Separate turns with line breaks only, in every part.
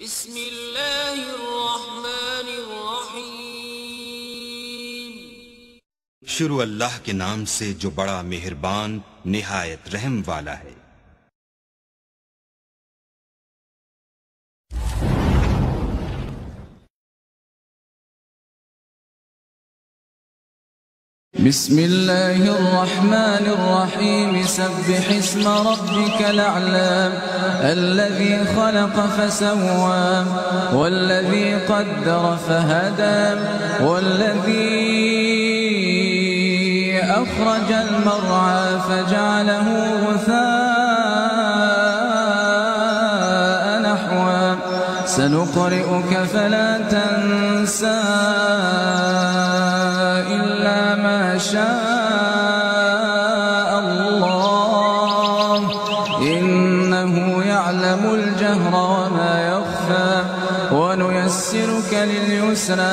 बिस्मिल्लाहिर्रहमानिर्रहीम। शुरू अल्लाह के नाम से जो बड़ा मेहरबान निहायत रहम वाला है।
बिस्मिल्लाहिर्रहमानिर्रहीम। सब्बिह इस्म रब्बिकल अअला अल्लज़ी खलक़ फसव्वा वल्लज़ी क़द्दर फहदा वल्लज़ी अख़रजल मर्आ फजअलहु गुसाअन नहवा सनुक़रि'ुक फला तंसा इल्ला मा शाअ अल्लाह इन्नहु यअलमुल जहरा वमा यख़फ़ा वनुयस्सिरुक लिलयुस्रा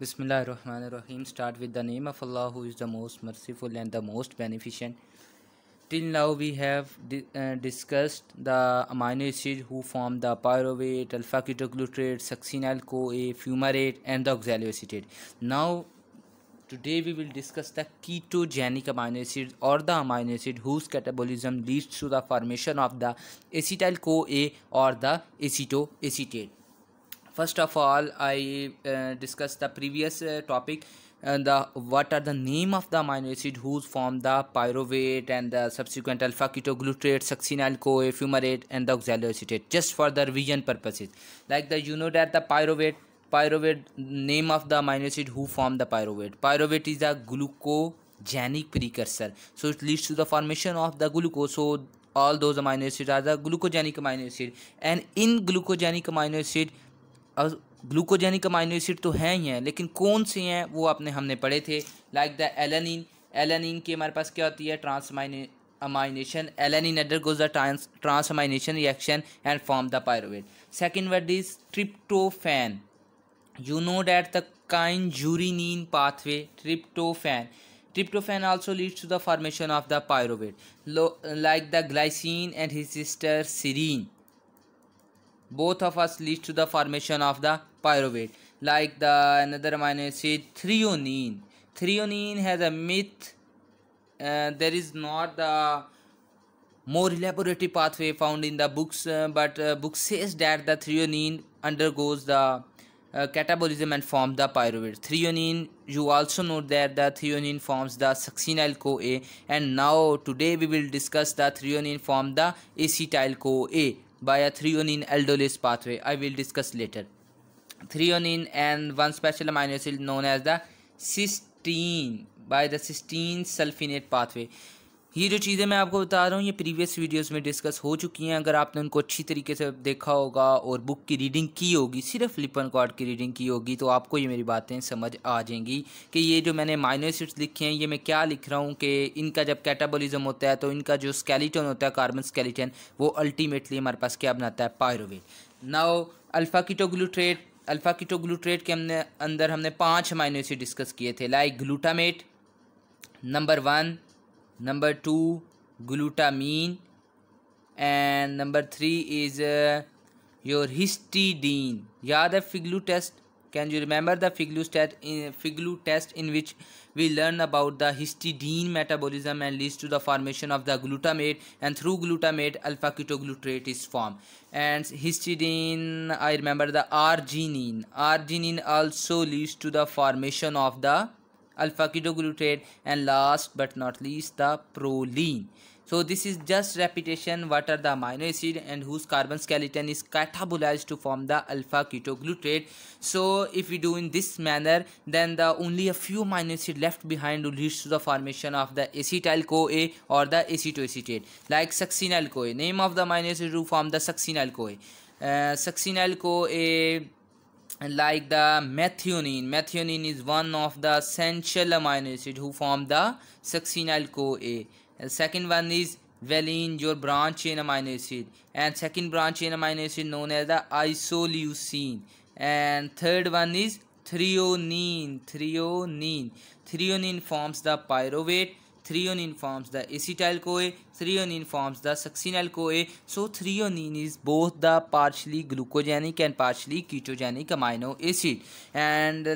Bismillahirrahmanirrahim. Start with the name of Allah, who is the most merciful and the most beneficent. Till now we have discussed the amino acids who form the pyruvate, alpha-ketoglutarate, succinyl-CoA, fumarate and the oxaloacetate. Now today we will discuss the ketogenic amino acids or the amino acid whose catabolism leads to the formation of the acetyl-CoA or the acetoacetate. First of all, I discussed the previous topic and what are the name of the amino acid whose form the pyruvate and the subsequent alpha-ketoglutarate, succinyl-CoA, fumarate and the oxaloacetate, just for the revision purposes. Like you know that the pyruvate name of the amino acid who form the pyruvate. Pyruvate is a glucogenic precursor, so it leads to the formation of the glucose. So all those amino acids are the glucogenic amino acid, and in glucogenic amino acid glucogenic amino acid तो हैं ही हैं, लेकिन कौन से हैं वो हमने पढ़े थे. लाइक द एलानिन की हमारे पास क्या होती है, transamination. Alanine undergoes the transamination reaction and form the pyruvate. Second word is tryptophan. You know that the kynurenine pathway. Tryptophan also leads to the formation of the pyruvate, like the glycine and his sister serine. Both of us leads to the formation of the pyruvate. Like the another amino acid threonine. Threonine has a myth. There is not the more elaborate pathway found in the books, but book says that the threonine undergoes the catabolism and form the pyruvate. Threonine, you also know that the threonine forms the succinyl-CoA, and now today we will discuss the threonine form the acetyl-CoA by a threonine aldolase pathway. I will discuss later. Threonine and one special amino acid known as the cysteine by the cysteine sulfonate pathway. ये जो चीज़ें मैं आपको बता रहा हूँ ये previous videos में डिस्कस हो चुकी हैं. अगर आपने उनको अच्छी तरीके से देखा होगा और बुक की रीडिंग की होगी, सिर्फ लिपनकॉर्ड की रीडिंग की होगी, तो आपको ये मेरी बातें समझ आ जाएंगी कि ये जो मैंने अमाइनो एसिड्स लिखे हैं ये मैं क्या लिख रहा हूँ कि इनका जब कैटाबॉलिज्म होता है तो इनका जो स्केलेटन होता है, कार्बन स्केलेटन, वो अल्टीमेटली हमारे पास क्या बनाता है, पायरुवेट. नाउ अल्फा कीटोग्लूट्रेट के अंदर हमने 5 अमाइनो एसिड डिस्कस किए थे, like glutamate number 1, number 2, glutamine, and number 3 is your histidine. याद है FIGLU test? Can you remember the Figlu test in which we learn about the histidine metabolism and leads to the formation of the glutamate, and through glutamate alpha ketoglutarate is formed. And histidine, I remember the arginine. Arginine also leads to the formation of the alpha ketoglutarate, and last but not least the proline. So this is just repetition what are the amino acid and whose carbon skeleton is catabolized to form the alpha ketoglutarate. So if we do in this manner, then the only a few amino acid left behind will leads to the formation of the acetyl CoA or the acetoacetate, like succinyl CoA. Name of the amino acid who form the succinyl CoA. Succinyl CoA, like the methionine. Methionine is one of the essential amino acid who form the succinyl CoA. And second one is valine, your branch chain amino acid, and second branch chain amino acid known as the isoleucine. And third one is threonine. Threonine forms the pyruvate, threonine forms the acetyl CoA, threonine forms the succinyl CoA. So threonine is both the partially glucogenic and partially ketogenic amino acid. And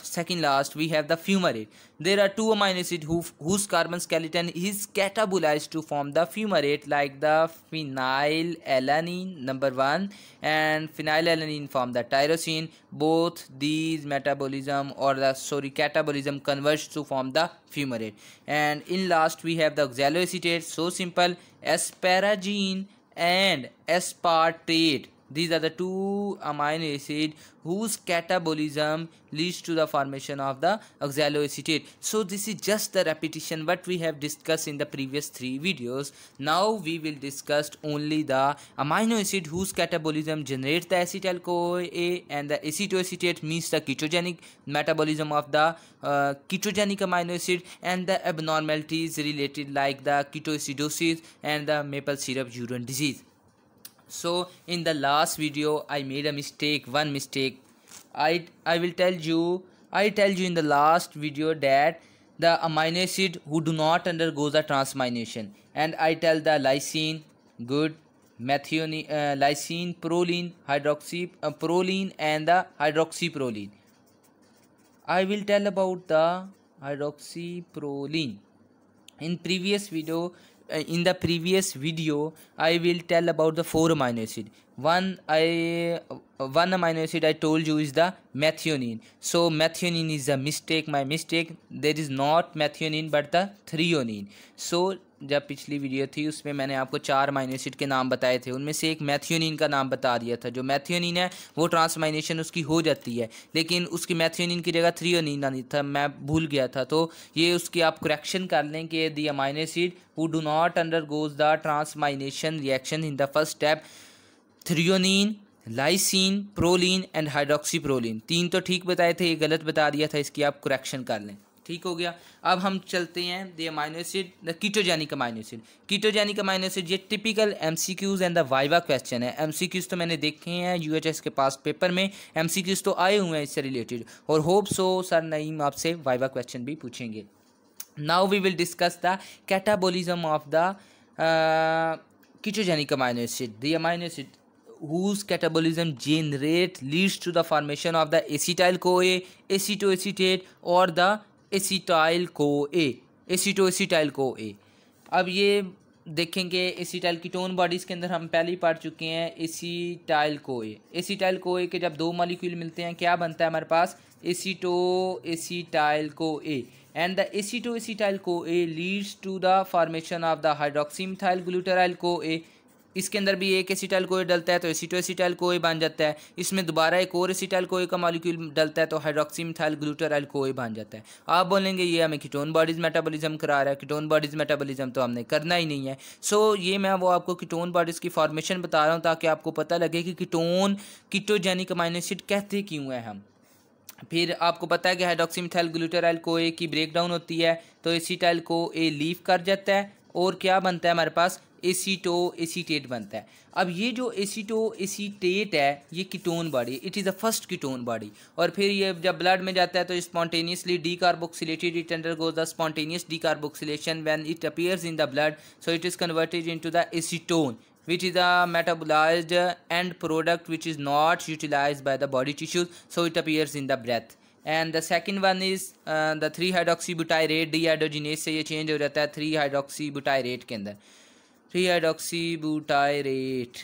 second last we have the fumarate. There are two amino acids whose carbon skeleton is catabolized to form the fumarate, like the phenylalanine number 1 and phenylalanine form the tyrosine. Both these catabolism converges to form the fumarate. And in last we have the oxaloacetate. So simple, asparagine and aspartate. These are the two amino acids whose catabolism leads to the formation of the oxaloacetate. So this is just the repetition what we have discussed in the previous 3 videos. Now we will discuss only the amino acid whose catabolism generates the acetyl CoA, and the acetoacetate means the ketogenic metabolism of the ketogenic amino acid, and the abnormalities related like the ketoacidosis and the maple syrup urine disease. So in the last video I made a mistake, one mistake. I tell you in the last video that the amino acid who do not undergo the transamination, and I tell the lysine, good, methionine, lysine, proline, proline and the hydroxyproline. I will tell about the hydroxyproline in the previous video. I will tell about the 4 amino acid. One amino acid I told you is the methionine. So methionine is a mistake, my mistake. There is not methionine but the threonine. So जब पिछली video थी उसमें मैंने आपको 4 amino acid के नाम बताए थे, उनमें से एक मैथियोनिन का नाम बता दिया था. जो मैथियोनिन है वो ट्रांसमाइनेशन उसकी हो जाती है, लेकिन उसकी मैथियोनिन की जगह थ्रियोनिन आनी था, मैं भूल गया था. तो ये उसकी आप करेक्शन कर लें कि the amino acid who do not undergoes the transamination reaction in the first step, threonine, lysine, proline and hydroxyproline. 3 तो ठीक बताए थे, ये गलत बता दिया था, इसकी आप करेक्शन कर लें. ठीक हो गया. अब हम चलते हैं the amino acid, the ketogenic amino acid. Ketogenic amino acid ये typical MCQs and the viva question है. एमसीक्यूज तो मैंने देखे हैं यूएचएस के पास पेपर में, एमसीक्यूज तो आए हुए हैं इससे रिलेटेड, और होप सो सर नईम आपसे वाइवा क्वेश्चन भी पूछेंगे. Now we will discuss the catabolism of the ketogenic amino acid. The amino acid whose catabolism leads to the formation of the acetyl CoA, acetoacetate or the acetyl CoA. अब ये देखेंगे acetyl ketone bodies के अंदर हम पहले ही पढ़ चुके हैं एसिटाइल CoA. एसिटाइल CoA के जब 2 मॉलिक्यूल मिलते हैं क्या बनता है हमारे पास, acetyl CoA. And the acetyl CoA leads to the formation of the hydroxymethyl glutaryl CoA. इसके अंदर भी एक एसिटाइल CoA डलता है तो एसिटाइल CoA बन जाता है. इसमें दोबारा एक और एसिटाइल CoA का मॉलिक्यूल डलता है तो हाइड्रोक्सीमिथाइल ग्लूटाराइल CoA बन जाता है. आप बोलेंगे ये हमें कीटोन बॉडीज़ मेटाबॉलिज्म करा रहा है. कीटोन बॉडीज़ मेटाबॉलिज्म तो हमने करना ही नहीं है. सो ये मैं वो आपको कीटोन बॉडीज़ की फॉर्मेशन बता रहा हूँ ताकि आपको पता लगे कि कीटोजेनिक अमीनो एसिड कहते क्यों है हम. फिर आपको पता है कि हाइड्रोक्सीमिथाइल ग्लूटाराइल CoA की ब्रेक डाउन होती है तो एसिटाइल CoA लीव कर जाता है और क्या बनता है हमारे पास, एसीटो एसीटेट बनता है। अब ये जो एसीटो एसीटेट है ये ketone body, it is the first ketone body. और फिर ये जब ब्लड में जाता है तो spontaneously decarboxylated, it undergoes the spontaneous decarboxylation when it appears in the blood, so it is converted into the acetone which is a metabolized end product which is not utilized by the body tissues, so it appears in the breath. And the second one is the 3-hydroxybutyrate dehydrogenase से ये change हो जाता है 3-hydroxybutyrate के अंदर। 3-hydroxybutyrate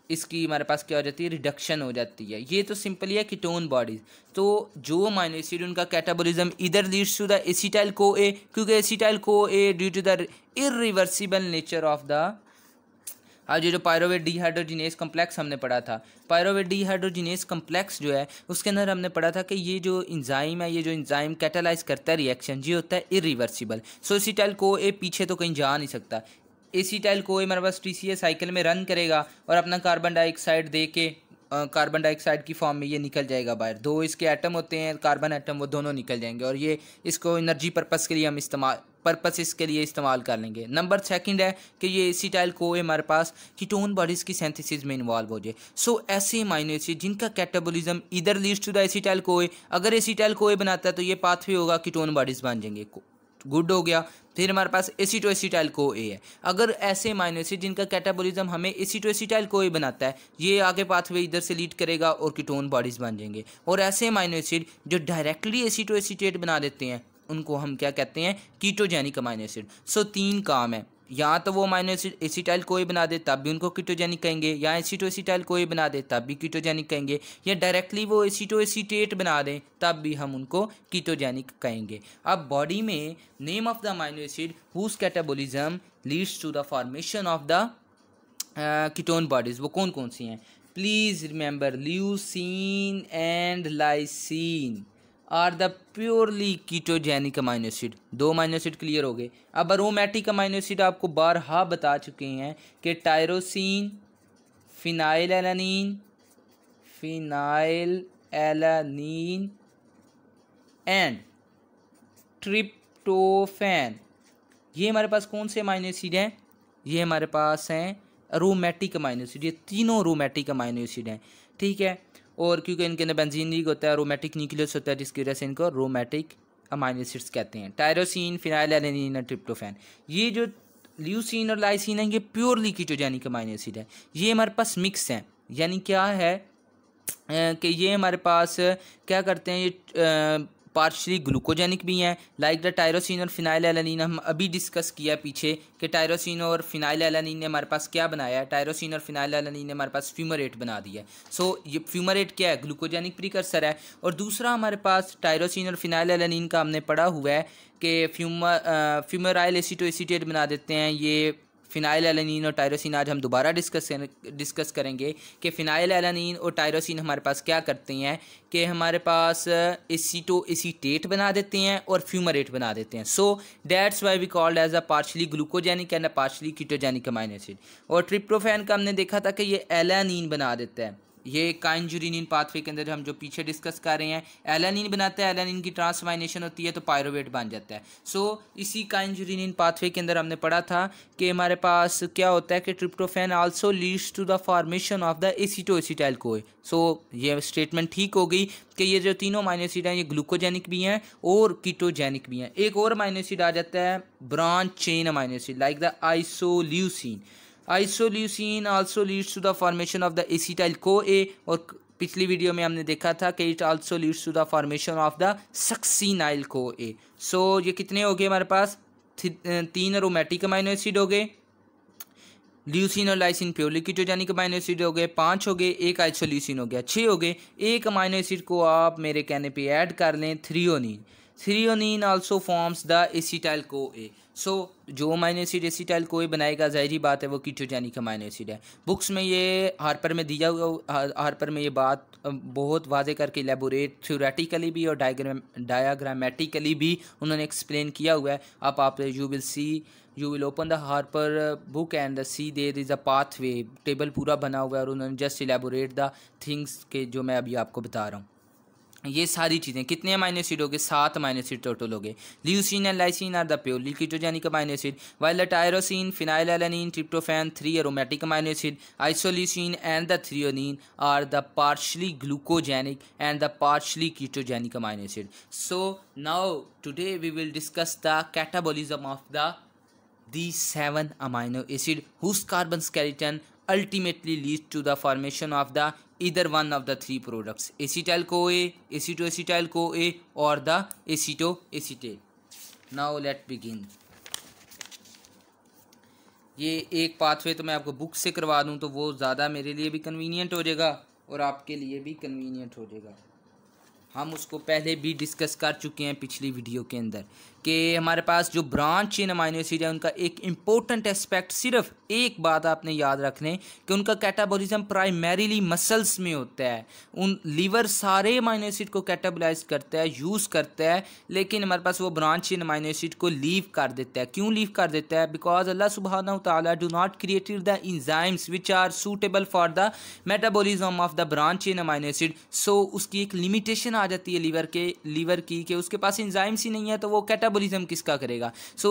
इसकी हमारे पास क्या हो जाती है, रिडक्शन हो जाती है। ये तो सिंपली है कीटोन बॉडीज। तो जो अमीनो एसिड उनका कैटाबॉलिज्म इधर leads to the acetyl CoA, क्योंकि acetyl CoA due to the irreversible nature of the, आज ये जो पायरोवेट डीहाइड्रोजिनेज कम्प्लेक्स हमने पढ़ा था, पायरोवेट डीहाइड्रोजिनेज कम्प्लेक्स जो है उसके अंदर हमने पढ़ा था कि ये जो इंजाइम है, ये जो इंजाइम कैटालाइज करता है रिएक्शन, ये होता है इरिवर्सिबल। सो एसिटाइल CoA पीछे तो कहीं जा नहीं सकता। एसिटाइल CoA हमारे पास TCA साइकिल में रन करेगा और अपना कार्बन डाइऑक्साइड दे के कार्बन डाइऑक्साइड की फॉर्म में ये निकल जाएगा बाहर। दो इसके एटम होते हैं, कार्बन एटम, वो दोनों निकल जाएंगे और ये इसको एनर्जी पर्पस के लिए हम इसके लिए इस्तेमाल कर लेंगे। नंबर सेकंड है कि ये एसिटाइल CoA हमारे पास कीटोन बॉडीज़ की सिंथेसिस में इन्वॉल्व हो जाए। सो ऐसे अमीनो एसिड जिनका कैटाबॉलिज्म इधर leads to the acetyl CoA, अगर एसिटाइल CoA बनाता है तो ये पाथवे होगा, कीटोन बॉडीज़ बन जाएंगे, गुड हो गया। फिर हमारे पास एसिटो एसिटाइल CoA है। अगर ऐसे अमीनो एसिड जिनका कैटाबॉलिज्म हमें एसिटो एसिटाइल CoA बनाता है, ये आगे पाथवे इधर से लीड करेगा और कीटोन बॉडीज़ बन जाएंगे। और ऐसे अमीनो एसिड जो डायरेक्टली एसिटो एसिटेट बना देते हैं उनको हम क्या कहते हैं, कीटोजेनिक अमीनो एसिड। सो 3 काम है, या तो वो अमीनो एसिड एसिटाइल CoA बना दे तब भी उनको कीटोजेनिक कहेंगे, या एसिटो एसिटाइल CoA बना दे तब भी कीटोजेनिक कहेंगे, या डायरेक्टली वो एसिटो एसिटेट बना दें तब भी हम उनको कीटोजेनिक कहेंगे। अब बॉडी में name of the amino acid whose catabolism leads to the formation of the ketone bodies, वो कौन कौन सी हैं? Please remember, leucine and lysine are the purely ketogenic amino acid. 2 amino acid clear हो गए। अब अरोमेटिक अमीनो एसिड आपको बारहा बता चुके हैं कि टायरोसिन, फिनाइलएलानिन एंड ट्रिप्टोफैन, ये हमारे पास कौन से अमीनो एसिड हैं? ये हमारे पास हैं अरोमेटिक अमीनो एसिड। ये तीनों अरोमेटिक अमीनो एसिड हैं, ठीक है। और क्योंकि इनके अंदर बेंजीन लीग होता है, अरोमेटिक न्यूक्लियस होता है, जिसकी वजह से इनको अरोमेटिक अमीनो एसिड्स कहते हैं। टायरोसिन, फिनाइलएलानिन और ट्रिप्टोफैन। ये जो ल्यूसीन और लाइसिन है ये प्योरली कीटोजेनिक अमीनो एसिड है। ये हमारे पास मिक्स हैं, यानी क्या है कि ये हमारे पास क्या करते हैं, ये पार्शली ग्लूकोजेनिक भी हैं, लाइक द टायरोसिन और फिनाइलएलानिन। हम अभी डिस्कस किया पीछे कि टायरोसिन और फिनाइलएलानिन ने हमारे पास क्या बनाया है, टायरोसिन और फिनाइलएलानिन ने हमारे पास फ्यूमरेट बना दिया है। सो ये फ्यूमरेट क्या है, ग्लूकोजेनिक प्रीकर्सर है। और दूसरा हमारे पास टायरोसिन और फिनाइलएलानिन का हमने पढ़ा हुआ है कि फ्यूमराइल एसिटो एसिटेट बना देते हैं ये फिनाइलएलानिन और टायरोसिन। आज हम दोबारा डिस्कस करेंगे कि फिनाइलएलानिन और टायरोसिन हमारे पास क्या करते हैं कि हमारे पास एसिटो एसिटेट बना देते हैं और फ्यूमरेट बना देते हैं। So that's why we called as a partially glucogenic and a partially ketogenic amino acid. और ट्रिप्टोफैन का हमने देखा था कि ये एलानिन बना देता है। ये काइंजुरिनिन पाथवे के अंदर हम जो पीछे डिस्कस कर रहे हैं, एलानिन बनाता है, एलानिन की ट्रांसफाइनेशन होती है तो पायरोवेट बन जाता है। सो इसी काइंजुरिनिन पाथवे के अंदर हमने पढ़ा था कि हमारे पास क्या होता है कि tryptophan also leads to the formation of the aceto acetyl CoA। So ये स्टेटमेंट ठीक हो गई कि ये जो तीनों अमीनो एसिड हैं ये ग्लूकोजेनिक भी हैं और कीटोजेनिक भी हैं। एक और अमीनो एसिड आ जाता है branch chain amino acid, like the isoleucine. Isoleucine also leads to the formation of the acetyl CoA। और पिछली वीडियो में हमने देखा था कि it also leads to the formation of the succinyl CoA। So ये कितने हो गए हमारे पास? 3 अरोमेटिक अमीनो एसिड हो गए, ल्यूसिन और lysine purely ketogenic amino acid हो गए, 5 हो गए, 1 आइसोल्यूसिन हो गया, 6 हो गए। एक अमीनो एसिड को आप मेरे कहने पे ऐड कर लें, threonine. Threonine also forms the acetyl CoA। सो जो अमीनो एसिड एसिटाइल CoA बनाएगा, जाहिर बात है वो कीटोजेनिक अमीनो एसिड है। बुक्स में ये हार्पर में दिया हुआ, हार्पर में ये बात बहुत वाजे करके इलेबोरेट थ्योरेटिकली भी और डायग्रामेटिकली भी उन्होंने एक्सप्लेन किया हुआ है। आप you will open the Harper book and see there is a pathway, table पूरा बना हुआ है और उन्होंने जस्ट इलेबोरेट द थिंग्स के जो मैं अभी आपको बता रहा हूँ। ये सारी चीज़ें कितने अमाइनो एसिड हो गए, 7 अमाइनो एसिड टोटल हो गए। Leucine and lysine are the purely ketogenic amino acid, while the tyrosine, phenylalanine, tryptophan 3 aromatic amino acid, isoleucine and the threonine are the partially glucogenic and the partially ketogenic amino acid. So now today we will discuss the catabolism of the these 7 amino acid whose carbon skeleton ultimately leads to the formation of the either one of the three products, acetyl CoA, acetoacetyl CoA or the acetoacetate. Now let's begin. ये एक pathway तो मैं आपको book से करवा दूं तो वो ज़्यादा मेरे लिए भी कन्वीनियंट हो जाएगा और आपके लिए भी कन्वीनियंट हो जाएगा। हम उसको पहले भी डिस्कस कर चुके हैं पिछली वीडियो के अंदर कि हमारे पास जो ब्रांच चेन अमाइनो एसिड है उनका एक इम्पोर्टेंट एस्पेक्ट, सिर्फ एक बात आपने याद रखने कि उनका कैटाबॉलिज्म प्राइमरीली मसल्स में होता है। उन लीवर सारे अमाइनो एसिड को कैटाबोलाइज करता है, यूज़ करता है, लेकिन हमारे पास वो ब्रांच चेन अमाइनो एसिड को लीव कर देता है। क्यों लीव कर देता है? बिकॉज अल्लाह सुब्हानहू तआला do not created the enzymes which are suitable for the metabolism of the branch chain amino acid. So उसकी एक लिमिटेशन आ जाती है लीवर की कि उसके पास इंजाइम्स ही नहीं है, तो वो कैटाबॉलिज्म किसका करेगा। सो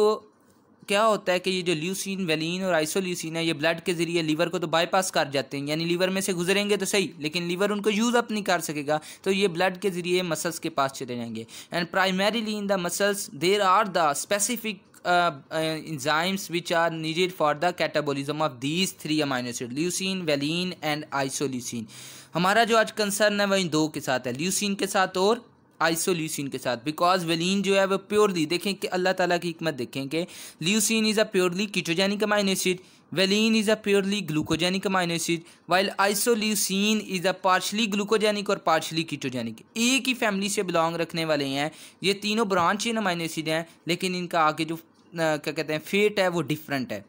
क्या होता है कि ये जो ल्यूसीन, वेलिन और आइसोल्यूसिन है, ये ब्लड के जरिए लीवर को तो बाईपास कर जाते हैं, यानी लीवर में से गुजरेंगे तो सही, लेकिन लीवर उनको यूज़ अप नहीं कर सकेगा, तो ये ब्लड के जरिए मसल्स के पास चले जाएंगे। And primarily in the muscles there are the specific enzymes which are needed for the catabolism of these 3 amino acids, leucine, valine and isoleucine। हमारा जो आज कंसर्न है वह इन दो के साथ है, ल्यूसीन के साथ और आइसोल्यूसिन के साथ। बिकॉज वेलिन जो है वो प्योरली, देखें कि अल्लाह ताला की हिकमत देखें कि leucine is a purely ketogenic amino acid, valine is a purely glucogenic amino acid, while isoleucine is a partially glucogenic और पार्शली कीटोजेनिक। एक ही फैमिली से बिलोंग रखने वाले हैं, ये तीनों ब्रांच चेन अमाइनो एसिड हैं, लेकिन इनका आगे जो क्या कहते हैं फेट है वो डिफरेंट है।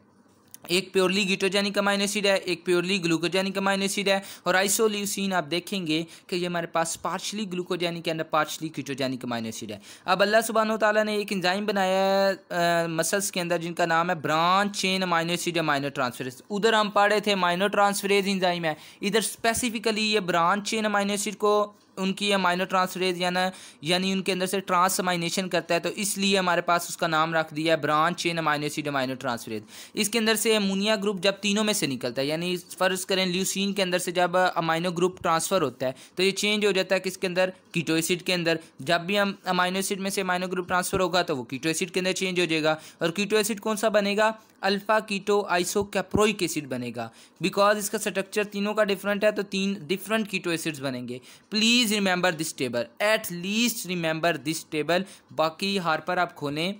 एक प्योरली कीटोजेनिक अमाइनो एसिड है, एक प्योरली ग्लूकोजेनिक अमाइनो एसिड है, और आइसोल्यूसिन आप देखेंगे कि ये हमारे पास partially glucogenic and partially ketogenic amino acid है। अब अल्लाह सुब्हानहू तआला ने एक एंजाइम बनाया है मसल्स के अंदर जिनका नाम है branch chain amino acid amino transferase. उधर हम पढ़े थे अमाइनो ट्रांसफरेज एंजाइम है, इधर स्पेसिफिकली ये ब्रांच चेन अमाइनो एसिड को उनकी अमाइनो ट्रांसफरेज यानी उनके अंदर से ट्रांसअमाइनेशन करता है, तो इसलिए हमारे पास उसका नाम रख दिया है branch chain amino acid amino transferase. इसके अंदर से अमोनिया ग्रुप जब तीनों में से निकलता है, यानी फ़र्ज़ करें ल्यूसीन के अंदर से जब अमाइनो ग्रुप ट्रांसफ़र होता है तो ये चेंज हो जाता है किसके अंदर, कीटो एसिड के अंदर। जब भी हम अमाइनो एसिड में से अमाइनो ग्रुप ट्रांसफ़र होगा तो वो कीटो एसिड के अंदर चेंज हो जाएगा, और कीटो एसिड कौन सा बनेगा, अल्फ़ा कीटो आइसोकैप्रोइक एसिड बनेगा। बिकॉज इसका स्ट्रक्चर तीनों का डिफरेंट है तो 3 डिफरेंट कीटो एसिड्स बनेंगे। Please remember this table, at least remember this table. बाकी हार्पर आप खोलें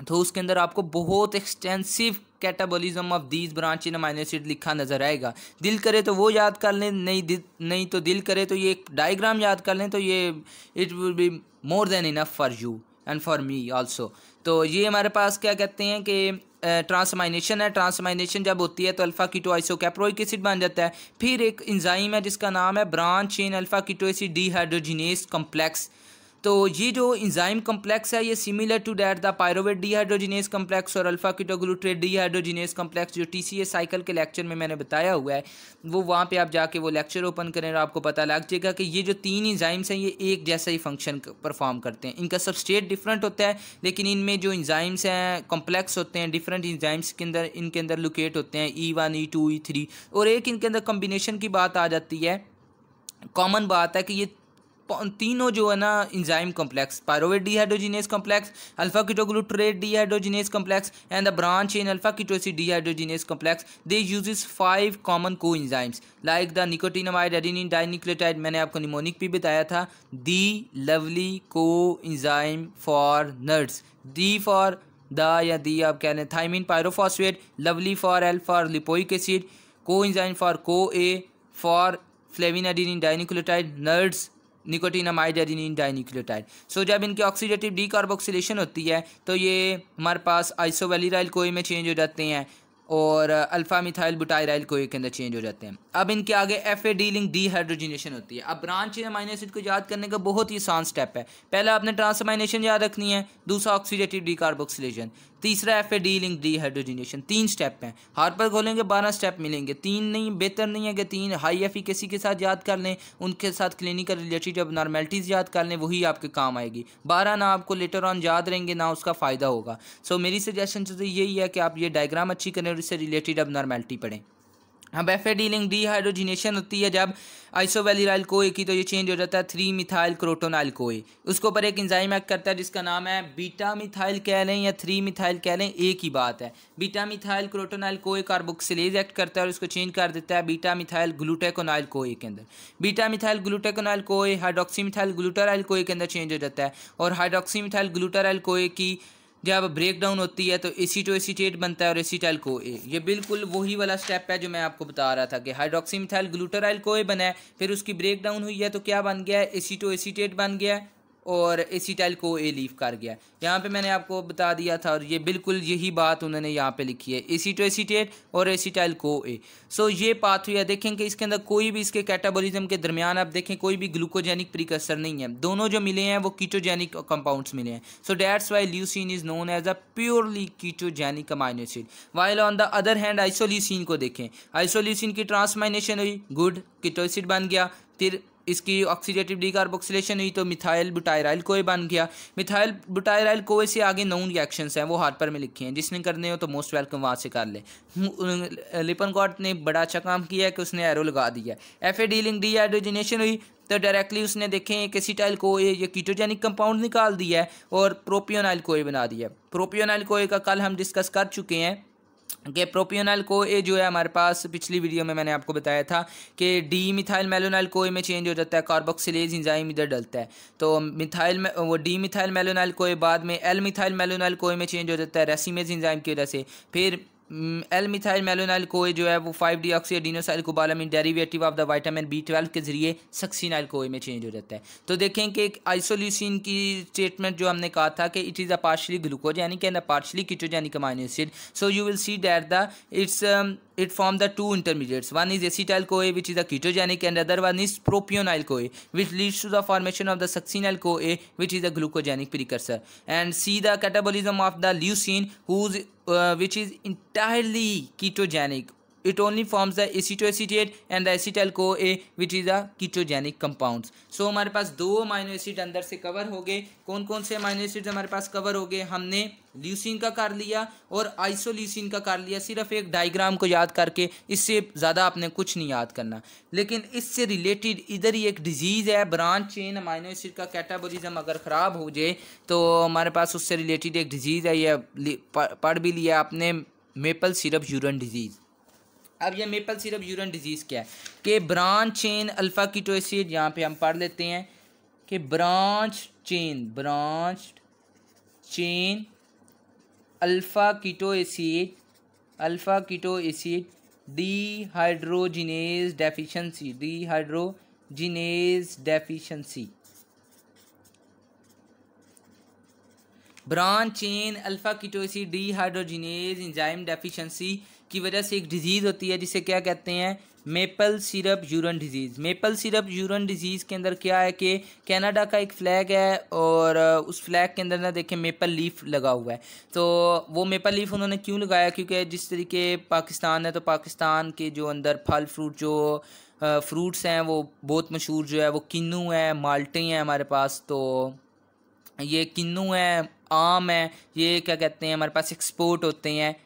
तो उसके अंदर आपको बहुत extensive catabolism of these branch in amino acid लिखा नज़र आएगा। दिल करे तो वो याद कर लें, नहीं तो दिल करे तो ये एक डायग्राम याद कर लें, तो ये it will be more than enough for you and for me also. तो ये हमारे पास क्या कहते हैं कि ट्रांसमाइनेशन है। ट्रांसमाइनेशन जब होती है तो अल्फ़ा कीटो आइसोकैप्रोइक एसिड बन जाता है। फिर एक एंजाइम है जिसका नाम है branch chain alpha keto acid dehydrogenase complex. तो ये जो एंजाइम कॉम्प्लेक्स है ये similar to that the pyruvate dehydrogenase complex और अल्फा कीटोग्लूट्रेट डिहाइड्रोजिनेस कॉम्प्लेक्स जो TCA साइकिल के लेक्चर में मैंने बताया हुआ है, वो वहाँ पे आप जाके वो लेक्चर ओपन करें और आपको पता लग जाएगा कि ये जो 3 एंजाइम्स हैं ये एक जैसा ही फंक्शन परफॉर्म करते हैं। इनका सबस्ट्रेट डिफरेंट होता है, लेकिन इनमें जो एंजाइम्स हैं कॉम्प्लेक्स होते हैं, डिफरेंट एंजाइम्स के अंदर इनके अंदर लोकेट होते हैं E1 E2 E3, और एक इनके अंदर कम्बिनेशन की बात आ जाती है। कॉमन बात है कि ये तीनों जो है ना enzyme complex, pyruvate dehydrogenase complex, alpha ketoglutarate dehydrogenase complex and the branch chain alpha keto acid dehydrogenase complex, they uses 5 common co enzymes like the nicotinamide adenine dinucleotide, मैंने आपको निमोनिक भी बताया था, the lovely co enzyme for nuts, the for the या the आप कह लें thiamine pyrophosphate, lovely for L for lipoic acid, co enzyme for co A for flavin adenine dinucleotide, nuts nicotinamide adenine dinucleotide. So जब इनकी oxidative decarboxylation होती है तो ये हमारे पास आइसोवेलिराइल कोए में चेंज हो जाते हैं और अल्फा मिथाइल बुटाइराइल कोए के अंदर चेंज हो जाते हैं। अब इनके आगे FAD लिंक डीहाइड्रोजिनेशन होती है। अब ब्रांच चेन अमाइनो एसिड को याद करने का बहुत ही आसान स्टेप है। पहला आपने ट्रांसअमाइनेशन याद रखनी है, दूसरा ऑक्सीडेटिव डीकार्बोक्सिलेशन, तीसरा F A D link dehydrogenation. 3 step हैं, हार्पर खोलेंगे 12 स्टेप मिलेंगे। 3 नहीं, बेहतर नहीं है कि 3 हाई एफिकेसी के साथ याद कर लें, उनके साथ क्लिनिकल रिलेटेड जब नॉर्मेलिटीज़ याद कर लें, वही आपके काम आएगी। 12 ना आपको लेटर ऑन याद रहेंगे ना उसका फ़ायदा होगा। सो मेरी सजेशन तो यही है कि आप ये डायग्राम अच्छी करें और इससे रिलेटेड अब नॉर्मेलिटी पढ़ें। अब F A D link dehydrogenation होती है जब आइसोवेलिराइल कोए की, तो ये चेंज हो जाता है 3 मिथाइल क्रोटोनाइल कोए। उसके ऊपर एक एंजाइम एक्ट करता है जिसका नाम है बीटा मिथाइल कह लें या 3 मिथाइल कह लें, एक ही बात है। बीटा मिथाइल क्रोटोनाइल कोए कार्बोक्सिलेज एक्ट करता है और उसको चेंज कर देता है बीटा मिथाइल ग्लूटाकोनाइल कोए के अंदर। बीटा मिथाइल ग्लूटाकोनाइल कोए हाइड्रोक्सी मिथाइल ग्लूटाराइल कोए के अंदर चेंज हो जाता है और हाइड्रोक्सी मिथाइल ग्लूटाराइल कोए की जब ब्रेक डाउन होती है तो एसीटो एसीटेट बनता है और एसीटाइल को ए। ये बिल्कुल वही वाला स्टेप है जो मैं आपको बता रहा था कि हाइड्रोक्सी मिथाइल ग्लूटाराइल कोए बना है, फिर उसकी ब्रेक डाउन हुई है तो क्या बन गया है, एसीटो एसीटेट बन गया है और एसीटाइल को ए लीव कर गया। यहाँ पे मैंने आपको बता दिया था और ये बिल्कुल यही बात उन्होंने यहाँ पे लिखी है, एसीटो एसीटेट और एसीटाइल को ए। सो ये पाथवे है, देखें कि इसके अंदर कोई भी इसके कैटाबॉलिज्म के दरमियान आप देखें कोई भी ग्लूकोजेनिक प्रीकर्सर नहीं है, दोनों जो मिले हैं वो कीटोजेनिक कंपाउंड्स मिले हैं। So that's why leucine is known as a purely ketogenic amino acid. While on the other hand isoleucine को देखें, आइसोल्यूसिन की ट्रांसमाइनेशन हुई, गुड कीटो एसिड बन गया, फिर इसकी ऑक्सीडेटिव डीकार्बोक्सिलेशन हुई तो मिथाइल बुटायराइल कोए बन गया। मिथाइल बुटायराइल कोए से आगे नोन रिएक्शंस हैं वो हार्पर में लिखे हैं, जिसने करने हो तो मोस्ट वेलकम वहाँ से कर ले। लिपनकॉर्ट ने बड़ा अच्छा काम किया है कि उसने एरो लगा दिया। F A D link dehydrogenation हुई तो डायरेक्टली उसने देखें एक एसिटाइल कोए ये कीटोजेनिक कंपाउंड निकाल दिया है और प्रोपियोनाइल कोए बना दिया। प्रोपियोनाइल कोए का कल हम डिस्कस कर चुके हैं कि प्रोपियोनाइल को ए जो है हमारे पास पिछली वीडियो में मैंने आपको बताया था कि डी मिथाइल मेलोनाइल को ए में चेंज हो जाता है, कार्बोक्सिलेज एंजाइम इधर डलता है तो मिथाइल में वो डी मिथाइल मेलोनाइल को ए बाद में एल मिथाइल मेलोनाइल को ए में चेंज हो जाता है रेसिमेज एंजाइम की वजह से। फिर एल मिथाइल मेलोनाइल कोए जो है वो 5-डीऑक्सीएडिनोसाइल cobalamin derivative of the vitamin B12 के जरिए सक्सीनाइल कोए में चेंज हो जाता है। तो देखें कि एक आइसोल्यूसिन की स्टेटमेंट जो हमने कहा था कि it is a partially glucogenic and a partially ketogenic amino acid. So you will see that the it form the two intermediates, one is acetyl CoA which is a ketogenic and other one is propionyl CoA which leads to the formation of the succinyl CoA which is a glucogenic precursor. And see the catabolism of the leucine which is entirely ketogenic, it only forms the acetoacetate and the acetyl CoA which is a ketogenic compounds. So हमारे पास 2 amino acid अंदर से cover हो गए। कौन कौन से amino acid हमारे पास cover हो गए, हमने ल्यूसिन का कर लिया और आइसोल्यूसिन का कर लिया, सिर्फ एक डायग्राम को याद करके, इससे ज़्यादा आपने कुछ नहीं याद करना। लेकिन इससे रिलेटेड इधर ही एक डिजीज़ है ब्रांच चेन अमाइनो एसिड का कैटाबॉलिज्म अगर ख़राब हो जाए तो हमारे पास उससे रिलेटेड एक डिजीज़ है, ये पढ़ भी लिया आपने, मेपल सिरप यूरिन डिजीज़। अब ये मेपल सिरप यूरिन डिजीज़ क्या है कि branch chain alpha keto acid, यहाँ पे हम पढ़ लेते हैं कि branch chain alpha keto acid dehydrogenase deficiency branch chain alpha keto acid dehydrogenase enzyme deficiency की वजह से एक डिजीज़ होती है जिसे क्या कहते हैं, maple syrup urine disease. Maple syrup urine disease के अंदर क्या है कि कनाडा का एक फ्लैग है और उस फ्लैग के अंदर ना देखें मेपल लीफ लगा हुआ है। तो वो मेपल लीफ उन्होंने क्यों लगाया, क्योंकि जिस तरीके पाकिस्तान है तो पाकिस्तान के जो अंदर फल फ्रूट जो फ्रूट्स हैं वो बहुत मशहूर जो है वो किन्नू है, माल्टे हैं हमारे पास, तो ये किन्नू है, आम है, ये क्या कहते हैं हमारे पास एक्सपोर्ट होते हैं।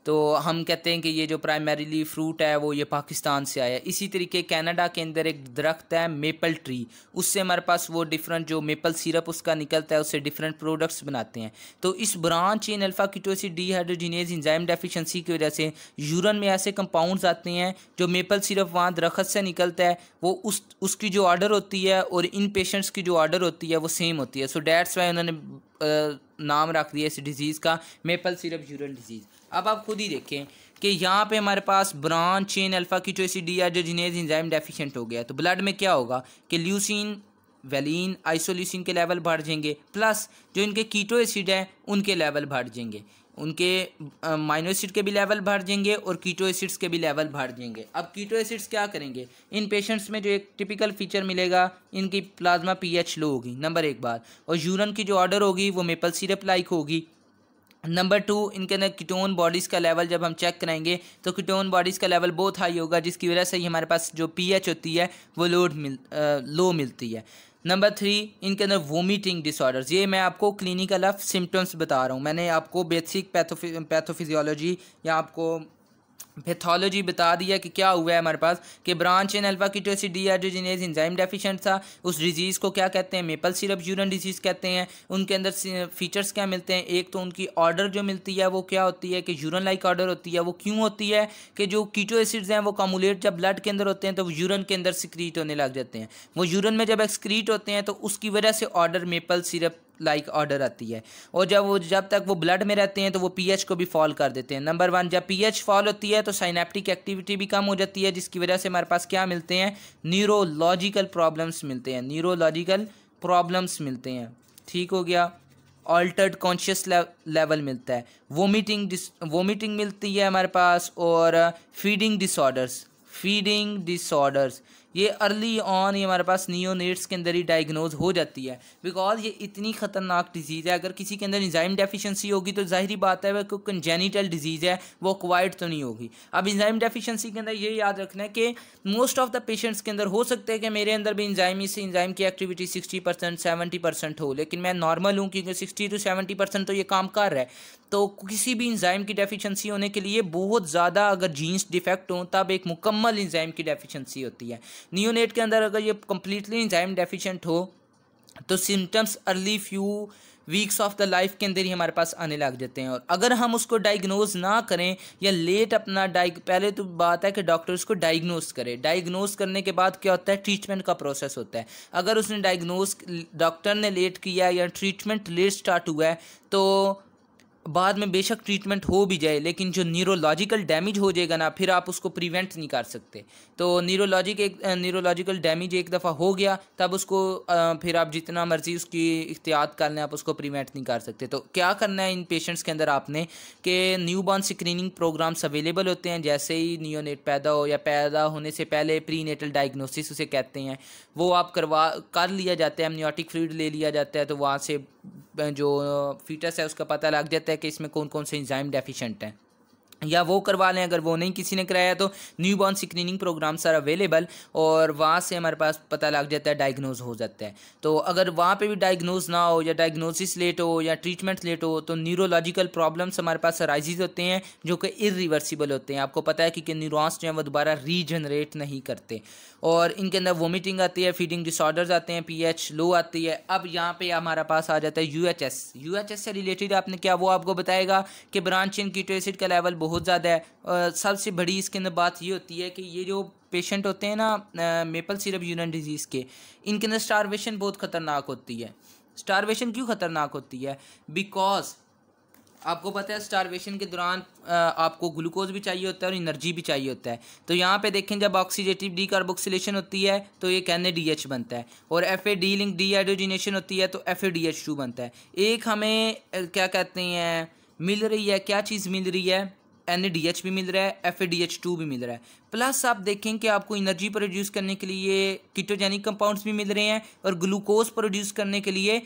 तो हम कहते हैं कि ये जो प्राइमरीली फ्रूट है वो ये पाकिस्तान से आया है। इसी तरीके कनाडा के अंदर एक दरख्त है मेपल ट्री, उससे हमारे पास वो डिफरेंट जो मेपल सिरप उसका निकलता है, उससे डिफरेंट प्रोडक्ट्स बनाते हैं। तो इस branch chain alpha keto acid dehydrogenase enzyme deficiency की वजह से यूरिन में ऐसे कंपाउंड्स आते हैं जो मेपल सिरप वहाँ दरख्त से निकलता है, वो उसकी जो ऑर्डर होती है और इन पेशेंट्स की जो ऑर्डर होती है वो सेम होती है। सो डैट्स वाई उन्होंने नाम रख दिया इस डिजीज़ का मेपल सिरप यूरिन डिजीज़। अब आप खुद ही देखें कि यहाँ पे हमारे पास branch chain alpha keto acid dehydrogenase enzyme deficient हो गया तो ब्लड में क्या होगा कि ल्यूसिन, वेलिन, आइसोल्यूसिन के लेवल बढ़ जाएंगे, प्लस जो इनके कीटो एसिड है उनके लेवल बढ़ जाएंगे, उनके अमाइनो एसिड के भी लेवल बढ़ जाएंगे और कीटो एसिड्स के भी लेवल बढ़ जाएंगे। अब कीटो एसिड्स क्या करेंगे, इन पेशेंट्स में जो एक टिपिकल फीचर मिलेगा, इनकी प्लाज्मा पीएच लो होगी नंबर 1 बात, और यूरिन की जो ऑर्डर होगी वो मेपल सिरप लाइक होगी, नंबर 2, इनके अंदर कीटोन बॉडीज़ का लेवल जब हम चेक कराएंगे तो कीटोन बॉडीज़ का लेवल बहुत हाई होगा, जिसकी वजह से ही हमारे पास जो पीएच होती है वो लो मिलती है। नंबर 3, इनके अंदर वोमिटिंग डिसऑर्डर्स। ये मैं आपको क्लिनिकल ऑफ सिम्टम्स बता रहा हूँ, मैंने आपको बेसिक पैथोफिजियोलॉजी या आपको पैथोलॉजी बता दिया कि क्या हुआ है हमारे पास कि branch in alpha keto acid dehydrogenase enzyme deficient था। उस डिजीज़ को क्या कहते हैं? मेपल सिरप यूरिन डिजीज़ कहते हैं। उनके अंदर फीचर्स क्या मिलते हैं? एक तो उनकी ऑर्डर जो मिलती है वो क्या होती है कि यूरिन लाइक ऑर्डर होती है। वो क्यों होती है कि जो कीटो एसिड्स हैं वो कम्युलेट जब ब्लड के अंदर होते हैं तो वो यूरिन के अंदर सिक्रीट होने लग जाते हैं। वो यूरिन में जब एक्सक्रीट होते हैं तो उसकी वजह से order maple syrup like order आती है। और जब तक वो ब्लड में रहते हैं तो वो पीएच को भी फॉल कर देते हैं। नंबर 1, जब पीएच फॉल होती है तो साइनेप्टिक एक्टिविटी भी कम हो जाती है, जिसकी वजह से हमारे पास क्या मिलते हैं? न्यूरोलॉजिकल प्रॉब्लम्स मिलते हैं। ठीक हो गया। ऑल्टर्ड कॉन्शियस लेवल मिलता है। वोमिटिंग मिलती है हमारे पास। और फीडिंग डिसऑर्डर्स ये अर्ली ऑन ही हमारे पास नियोनेट्स के अंदर ही डायग्नोज हो जाती है, बिकॉज ये इतनी ख़तरनाक डिजीज़ है। अगर किसी के अंदर एंजाइम डेफिशिएंसी होगी तो जाहिर बात है वो कंजेनिटल डिजीज़ है, वो एक्वायर्ड तो नहीं होगी। अब एंजाइम डेफिशिएंसी के अंदर ये याद रखना है कि मोस्ट ऑफ द पेशेंट्स के अंदर हो सकता है कि मेरे अंदर भी एंजाइम की एक्टिविटी 60% 70% हो, लेकिन मैं नॉर्मल हूँ क्योंकि 60 to 70% तो ये काम कर रहा है। तो किसी भी एंजाइम की डेफिशिएंसी होने के लिए बहुत ज़्यादा अगर जीन्स डिफेक्ट हों तब एक मुकम्मल एंजाइम की डेफिशिएंसी होती है। नियोनेट के अंदर अगर ये कम्प्लीटली एंजाइम डेफिशिएंट हो तो symptoms early few weeks of the life के अंदर ही हमारे पास आने लग जाते हैं। और अगर हम उसको डायग्नोज ना करें या लेट अपना पहले तो बात है कि डॉक्टर उसको डायग्नोज करे। डायग्नोज करने के बाद क्या होता है? ट्रीटमेंट का प्रोसेस होता है। अगर उसने डॉक्टर ने लेट किया या ट्रीटमेंट लेट स्टार्ट हुआ है तो बाद में बेशक ट्रीटमेंट हो भी जाए, लेकिन जो न्यूरोलॉजिकल डैमेज हो जाएगा ना, फिर आप उसको प्रिवेंट नहीं कर सकते। तो न्यूरोलॉजिकल डैमेज एक दफ़ा हो गया तब उसको फिर आप जितना मर्जी उसकी एहतियात कर लें, आप उसको प्रिवेंट नहीं कर सकते। तो क्या करना है इन पेशेंट्स के अंदर आपने कि न्यूबॉर्न स्क्रीनिंग प्रोग्राम्स अवेलेबल होते हैं। जैसे ही नियोनेट पैदा हो या पैदा होने से पहले प्री नेटल डायग्नोसिस उसे कहते हैं, वो आप कर लिया जाता है। एमनियोटिक फ्लूइड ले लिया जाता है तो वहाँ से जो फीटस है उसका पता लग जाता है कि इसमें कौन कौन से एंजाइम डेफिशिएंट हैं, या वो करवा लें। अगर वो नहीं किसी ने कराया तो newborn screening programs are available और वहाँ से हमारे पास पता लग जाता है, डायग्नोज हो जाता है। तो अगर वहाँ पे भी डायग्नोज ना हो या डायग्नोसिस लेट हो या ट्रीटमेंट लेट हो तो न्यूरोलॉजिकल प्रॉब्लम्स हमारे पास अराइजेज होते हैं जो कि इरिवर्सिबल होते हैं। आपको पता है कि न्यूरॉन्स जो हैं वो दोबारा रीजनरेट नहीं करते। और इनके अंदर वोमिटिंग आती है, फीडिंग डिसऑर्डर्स आते हैं, पीएच लो आती है। अब यहाँ पे हमारा पास आ जाता है यूएचएस से रिलेटेड आपने क्या, वो आपको बताएगा कि ब्रांचिन कीटो एसिड का लेवल बहुत ज़्यादा है। सबसे बड़ी इसके अंदर बात ये होती है कि ये जो पेशेंट होते हैं ना मेपल सिरप यूरिन डिजीज़ के, इनके अंदर स्टारवेशन बहुत ख़तरनाक होती है। स्टारवेशन क्यों ख़तरनाक होती है? बिकॉज आपको पता है स्टारवेशन के दौरान आपको ग्लूकोज भी चाहिए होता है और एनर्जी भी चाहिए होता है। तो यहाँ पे देखें जब ऑक्सीडेटिव डीकार्बोक्सिलेशन होती है तो ये NADH बनता है, और FAD लिंक डीहाइड्रोजिनेशन होती है तो FADH2 बनता है। एक हमें क्या कहते हैं मिल रही है, क्या चीज़ मिल रही है? NADH भी मिल रहा है, FADH2 भी मिल रहा है। प्लस आप देखें कि आपको एनर्जी प्रोड्यूस करने के लिए कीटोजेनिक कंपाउंड्स भी मिल रहे हैं और ग्लूकोज प्रोड्यूस करने के लिए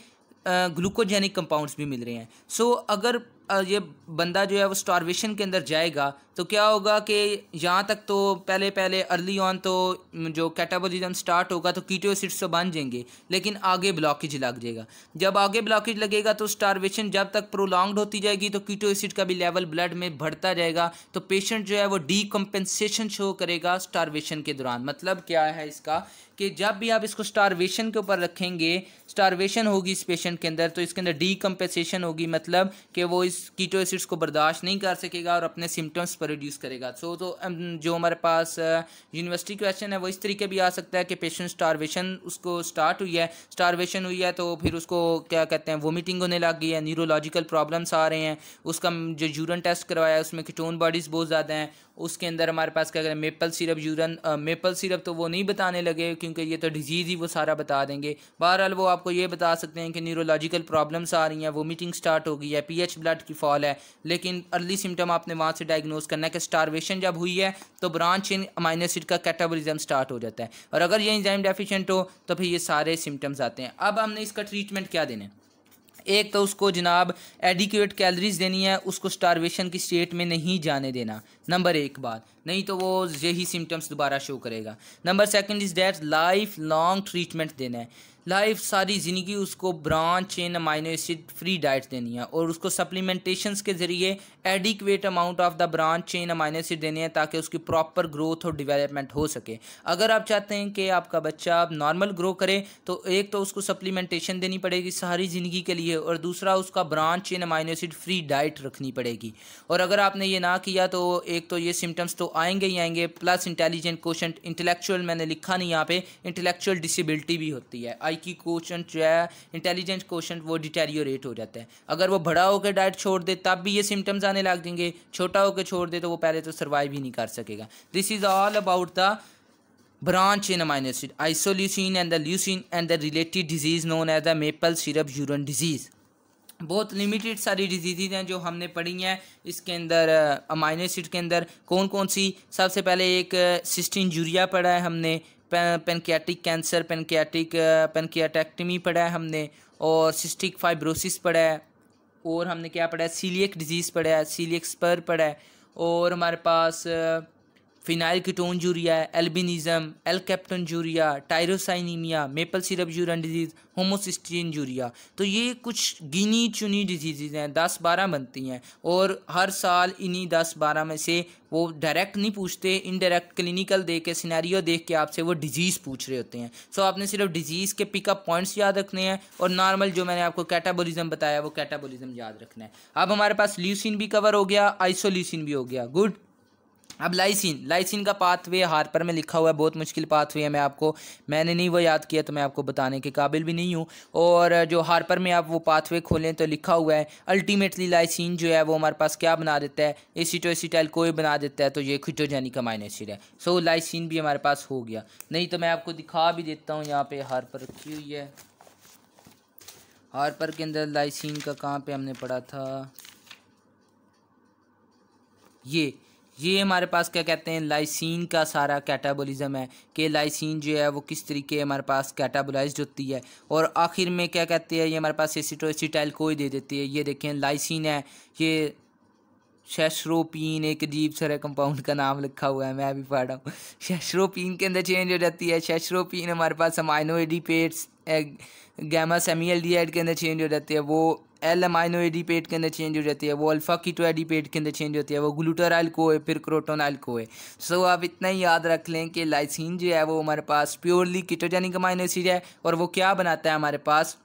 ग्लूकोजेनिक कंपाउंड्स भी मिल रहे हैं। सो अगर ये बंदा जो है वो स्टारवेशन के अंदर जाएगा तो क्या होगा कि यहाँ तक तो पहले अर्ली ऑन तो जो कैटाबॉलिज्म स्टार्ट होगा तो कीटो एसिड्स तो बन जाएंगे, लेकिन आगे ब्लॉकेज लग जाएगा। जब आगे ब्लॉकेज लगेगा तो स्टारवेशन जब तक प्रोलॉन्ग्ड होती जाएगी तो कीटो एसिड का भी लेवल ब्लड में बढ़ता जाएगा। तो पेशेंट जो है वो डीकम्पेंसेशन शो करेगा स्टारवेशन के दौरान। मतलब क्या है इसका कि जब भी आप इसको स्टारवेशन के ऊपर रखेंगे, स्टारवेशन होगी इस पेशेंट के अंदर तो इसके अंदर डीकम्पेंसेशन होगी, मतलब कि वो इस कीटो एसिड्स को बर्दाश्त नहीं कर सकेगा और अपने सिम्टम्स प्रोड्यूस करेगा। तो जो हमारे पास यूनिवर्सिटी क्वेश्चन है वो इस तरीके भी आ सकता है कि पेशेंट स्टारवेशन उसको स्टारवेशन हुई है तो फिर उसको क्या कहते हैं वोमिटिंग होने लग गई है, न्यूरोलॉजिकल प्रॉब्लम्स आ रहे हैं, उसका जो यूरिन टेस्ट करवाया उसमें कीटोन बॉडीज़ बहुत ज़्यादा हैं, उसके अंदर हमारे पास क्या करें मेपल सिरप तो वो नहीं बताने लगे क्योंकि ये तो डिजीज़ ही वो सारा बता देंगे। बहरहाल वो आपको ये बता सकते हैं कि न्यूरोलॉजिकल प्रॉब्लम्स आ रही हैं, वोमिटिंग स्टार्ट हो गई है, पीएच ब्लड की फॉल है, लेकिन अर्ली सिम्टम आपने वहाँ से डायग्नोज करना है कि स्टारवेशन जब हुई है तो ब्रांच इन अमाइनो एसिड का कैटाबॉलिज्म स्टार्ट हो जाता है, और अगर ये एंजाइम डेफिशिएंट हो तो फिर ये सारे सिम्टम्स आते हैं। अब हमने इसका ट्रीटमेंट क्या देना है? एक तो उसको जनाब एडिक्वेट कैलोरीज देनी है, उसको स्टारवेशन की स्टेट में नहीं जाने देना, नंबर एक बात, नहीं तो वो यही सिम्टम्स दोबारा शो करेगा। Number second is that life long treatment देना है, लाइफ सारी ज़िंदगी उसको branch chain amino acid free diet देनी है और उसको सप्लीमेंटेशंस के ज़रिए adequate amount of the branch chain amino acid देने हैं ताकि उसकी प्रॉपर ग्रोथ और डेवलपमेंट हो सके। अगर आप चाहते हैं कि आपका बच्चा नॉर्मल ग्रो करे तो एक तो उसको सप्लीमेंटेशन देनी पड़ेगी सारी ज़िंदगी के लिए और दूसरा उसका branch chain amino acid free diet रखनी पड़ेगी। और अगर आपने ये ना किया तो एक तो ये सिम्टम्स तो आएंगे ही आएंगे, प्लस इंटेलिजेंट कोशेंट, इंटेलेक्चुअल मैंने लिखा नहीं यहाँ पे, इंटेलेक्चुअल डिसेबिलिटी भी होती है, की कोशेंट जो है इंटेलिजेंस कोशेंट वो डिटेरियोरेट हो जाता है। अगर वो बड़ा होकर डाइट छोड़ दे तब भी ये सिम्टम्स आने लग जाएंगे, छोटा होकर छोड़ दे तो वो पहले तो सर्वाइव ही नहीं कर सकेगा। This is all about the branch in amino acid, isoleucine and the leucine and the related disease known as the maple syrup urine disease। बहुत लिमिटेड सारी डिजीज़ हैं जो हमने पढ़ी हैं इसके अंदर अमाइनो एसिड के अंदर। कौन कौन सी? सबसे पहले एक सिस्टीन यूरिया पढ़ा है हमने, पेनकियाटिक कैंसर, पेनकियाटेक्टमी पढ़ा है हमने, और सिस्टिक फाइब्रोसिस पढ़ा है, और हमने क्या पढ़ा है, सीलियक डिजीज़ पढ़ा है, सीलियक स्पर पढ़ा है, और हमारे पास phenylketonuria, albinism, alkaptonuria, tyrosinemia, maple syrup urine disease, homocystinuria. तो ये कुछ गिनी चुनी डिजीज़ हैं, 10-12 बनती हैं और हर साल इन्हीं 10-12 में से वो डायरेक्ट नहीं पूछते, इनडायरेक्ट क्लिनिकल देख के सिनेरियो देख के आपसे वो डिजीज़ पूछ रहे होते हैं। सो आपने सिर्फ डिजीज़ के पिकअप पॉइंट्स याद रखने हैं और नॉर्मल जो मैंने आपको कैटाबोलिज्म बताया वो कैटाबोलिज्म याद रखना है। अब हमारे पास ल्यूसिन भी कवर हो गया, आइसोल्यूसिन भी हो गया, गुड। अब लाइसिन का पाथवे हार्पर में लिखा हुआ है, बहुत मुश्किल पाथवे है, मैंने नहीं वो याद किया तो मैं आपको बताने के काबिल भी नहीं हूँ। और जो हार्पर में आप वो पाथवे खोलें तो लिखा हुआ है अल्टीमेटली लाइसिन जो है वो हमारे पास क्या बना देता है, एसिटोएसिटाइल कोई बना देता है, तो ये कीटोजेनिक अमाइनो एसिड है। सो लाइसिन भी हमारे पास हो गया। नहीं तो मैं आपको दिखा भी देता हूँ, यहाँ पे हार्पर रखी हुई है, हार्पर के अंदर लाइसिन का कहाँ पे हमने पढ़ा था, ये हमारे पास क्या कहते हैं, लाइसिन का सारा कैटाबोलिज्म है कि लाइसिन जो है वो किस तरीके हमारे पास कैटाबोलाइज्ड होती है। और आखिर में क्या कहते हैं, ये हमारे पास एसिटोएसिटाइल कोई दे देती है। ये देखें लाइसिन है, ये शेस्ट्रोपीन, एक अजीब सारे कंपाउंड का नाम लिखा हुआ है, मैं भी पढ़ रहा हूँ। शेस्ट्रोपीन के अंदर चेंज हो जाती है, शेस्ट्रोपीन हमारे पास अमाइनो एडिपेट्स गैमा सेमीएल्डिहाइड के अंदर चेंज हो जाती है, वो एल अमाइनो एडिपेट के अंदर चेंज हो जाती है, वो अल्फ़ा कीटो एडिपेट के अंदर चेंज होती है, वो ग्लूटाराइल को है, फिर क्रोटोनाइल को है। सो आप इतना ही याद रख लें कि लाइसिन जो है वो हमारे पास प्योरली कीटोजेनिक अमाइनो एसिड है और वो क्या बनाता है हमारे पास,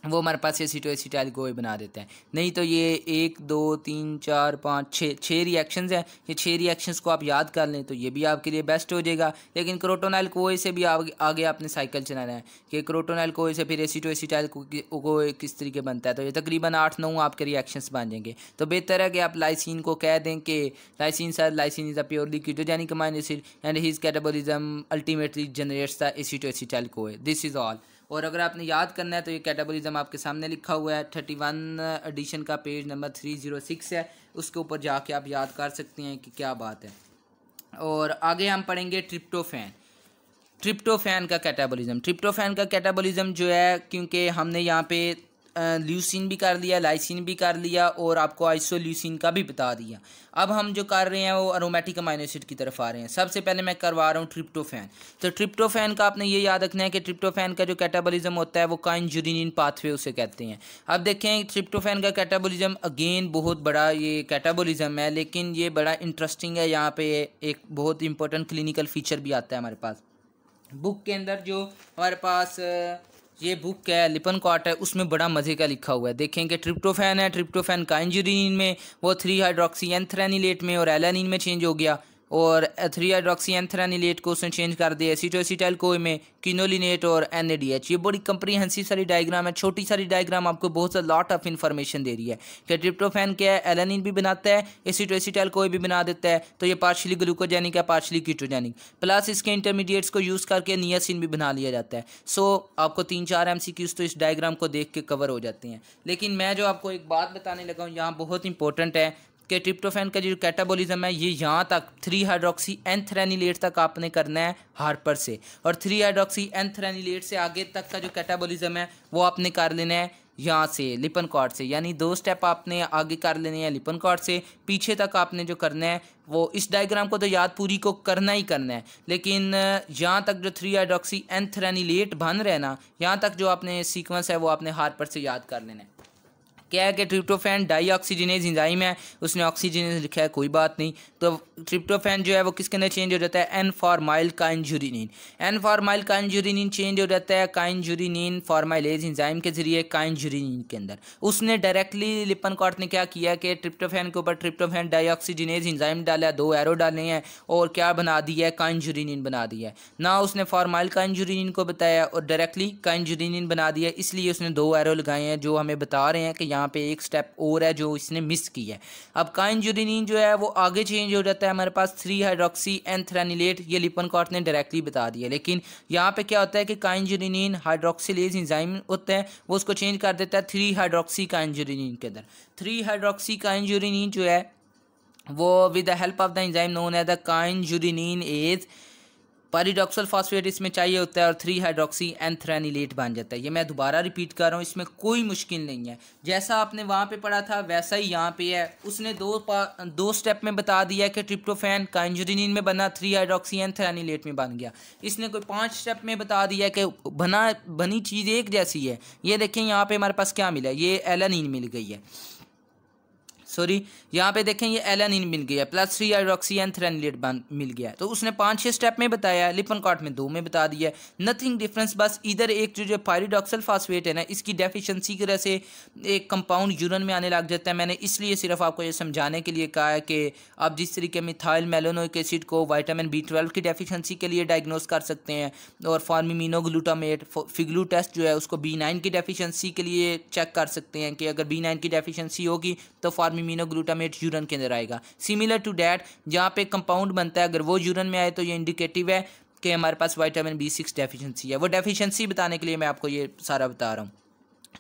वो हमारे पास एसिटोएसिटाइल को ही बना देता है। नहीं तो ये 1 2 3 4 5 6 रिएक्शंस हैं, ये 6 रिएक्शंस को आप याद कर लें तो ये भी आपके लिए बेस्ट हो जाएगा। लेकिन क्रोटोनाइल कोए से भी आगे आपने साइकिल चलाना है कि क्रोटोनाइल कोए से फिर एसिटोएसिटाइल को किस तरीके बनता है, तो ये तकरीबन 8-9 आपके रिएक्शंस बन जाएंगे। तो बेहतर है कि आप लाइसिन को कह दें कि lysine is a purely ketogenic amino acid and his catabolism ultimately generates the acetoacetyl co A. This is all. और अगर आपने याद करना है तो ये कैटाबोलिज्म आपके सामने लिखा हुआ है, 31 एडिशन का पेज नंबर 306 है, उसके ऊपर जाके आप याद कर सकते हैं कि क्या बात है। और आगे हम पढ़ेंगे ट्रिप्टोफैन का कैटाबोलिज्म जो है, क्योंकि हमने यहाँ पे ल्यूसिन भी कर लिया, लाइसिन भी कर लिया और आपको आइसोल्यूसिन का भी बता दिया। अब हम जो कर रहे हैं वो अरोमेटिक अमाइनो एसिड की तरफ आ रहे हैं। सबसे पहले मैं करवा रहा हूँ ट्रिप्टोफैन। तो ट्रिप्टोफैन का आपने ये याद रखना है कि ट्रिप्टोफैन का जो कैटाबोलिज्म होता है वो काइंजुरिनिन पाथवे उसे कहते हैं। अब देखें ट्रिप्टोफैन का कैटाबोलिज्म अगेन बहुत बड़ा ये कैटाबोलिज्म है, लेकिन ये बड़ा इंटरेस्टिंग है। यहाँ पे एक बहुत इंपॉर्टेंट क्लिनिकल फीचर भी आता है हमारे पास बुक के अंदर। जो हमारे पास ये बुक है लिपनकॉट है, उसमें बड़ा मज़े का लिखा हुआ है। देखेंगे ट्रिप्टोफैन है, ट्रिप्टोफैन काइंजुरिनिन में वो 3-हाइड्रोक्सीएंथ्रेनिलेट में और एलानिन में चेंज हो गया, और 3-हाइड्रोक्सीएंथ्रेनिलेट को उसने चेंज कर दिया एसिटोएसिटाइल कोई में, किनोलिनेट और NADH। ये बड़ी कंप्रीहेंसिव सारी डायग्राम है, छोटी सारी डायग्राम आपको बहुत सा लॉट ऑफ इन्फॉर्मेशन दे रही है कि ट्रिप्टोफैन क्या है, एलानिन भी बनाता है, एसिटोएसिटाइल कोई भी बना देता है, तो ये पार्शली ग्लूकोजेनिक है, पार्शली कीटोजेनिक, प्लस इसके इंटरमीडिएट्स को यूज़ करके नियासिन भी बना लिया जाता है। सो आपको 3-4 MCQs तो इस डायग्राम को देख के कवर हो जाते हैं। लेकिन मैं जो आपको एक बात बताने लगा हूँ यहाँ बहुत इंपॉर्टेंट है कि ट्रिप्टोफैन का जो कैटाबोलिज्म है ये यहाँ तक 3-हाइड्रोक्सीएंथ्रेनिलेट तक आपने करना है हार्पर से, और 3-हाइड्रोक्सीएंथ्रेनिलेट से आगे तक का जो कैटाबोलिज्म है वो आपने कर लेना है यहाँ से लिपनकॉर्ड से, यानी 2 स्टेप आपने आगे कर लेने हैं लिपनकॉर्ड से, पीछे तक आपने जो करना है वो इस डायग्राम को तो याद पूरी को करना ही करना है, लेकिन यहाँ तक जो 3 हाइड्रोक्सी एंथ्रेनिलेट बन रहे ना, यहाँ तक जो आपने सीक्वेंस है वो आपने हाथ पर से याद कर लेना है। क्या है कि ट्रिप्टोफैन डाईऑक्सीजनेज एंजाइम है, उसने ऑक्सीजनेज लिखा है, कोई बात नहीं। तो ट्रिप्टोफैन जो है वो किसके अंदर चेंज हो जाता है, N formyl kynurenine. N formyl kynurenine change हो जाता है काइनजुरिनिन फॉर्माइलेज एंजाइम के जरिए काइनजुरिनिन के अंदर। उसने डायरेक्टली लिपनकॉर्ड ने क्या किया कि ट्रिप्टोफैन के ऊपर ट्रिप्टोफैन डाईऑक्सीजनेज एंजाइम डाला, 2 एरो डाले हैं और क्या बना दिया है, काइनजुरिनिन बना दिया है ना। उसने फॉर्माइल काइनजुरिनिन को बताया और डायरेक्टली काइनजुरिनिन बना दिया, इसलिए उसने 2 एरो लगाए हैं जो हमें बता रहे हैं कि यहाँ पे एक स्टेप और है जो इसने मिस किया है। अब काइनजुरिनिन जो है वो आगे चेंज हो जाता है हमारे पास 3 हाइड्रोक्सी एंथ्रेनिलेट, ये लिपनकॉर्ड ने डायरेक्टली बता दिया। लेकिन यहाँ पे क्या होता है कि काइनजुरिनिन हाइड्रोक्सिलेज एंजाइम होता है, वो उसको चेंज कर देता है 3 हाइड्रोक्सी काइनजुरिनिन के अंदर। 3 हाइड्रोक्सी काइनजुरिनिन जो है वो with the help of the enzyme known as the kynureninase pyridoxal phosphate इसमें चाहिए होता है और 3 हाइड्रोक्सी एंथ्रेनिलेट बन जाता है। ये मैं दोबारा रिपीट कर रहा हूँ, इसमें कोई मुश्किल नहीं है, जैसा आपने वहाँ पे पढ़ा था वैसा ही यहाँ पे है। उसने दो स्टेप में बता दिया कि ट्रिप्टोफैन काइनजुरिनिन में बना, 3 हाइड्रोक्सी एंथ्रेनिलेट में बन गया। इसने कोई 5 स्टेप में बता दिया कि बनी चीज़ एक जैसी है। ये देखें यहाँ पे हमारे पास क्या मिला, ये एलानिन मिल गई है, सॉरी यहाँ पे देखें ये एलानिन मिल गया प्लस 3 हाइड्रोक्सी एंथ्रेनिलेट मिल गया। तो उसने 5-6 स्टेप में बताया, लिपनकॉर्ड में 2 में बता दिया, नथिंग डिफरेंस। बस इधर एक जो पायरिडॉक्सल फॉस्फेट है ना, इसकी डेफिशिएंसी की वजह से एक कंपाउंड यूरिन में आने लग जाता है। मैंने इसलिए सिर्फ आपको ये समझाने के लिए कहा है कि आप जिस तरीके मिथाइल मेलानोइक एसिड को विटामिन B12 की डेफिशिएंसी के लिए डायग्नोस कर सकते हैं और फॉर्मिमिनोग्लूटामेट फिग्लू टेस्ट जो है उसको B9 की डेफिशिएंसी के लिए चेक कर सकते हैं कि अगर B9 की डेफिशिएंसी होगी तो फॉर्मिमिनोग्लूटामेट यूरिन के अंदर आएगा। सिमिलर टू डैट जहाँ पे कंपाउंड बनता है अगर वो यूरिन में आए तो ये इंडिकेटिव है कि हमारे पास विटामिन B6 डेफिशिएंसी है। वो डेफिशिएंसी बताने के लिए मैं आपको ये सारा बता रहा हूँ।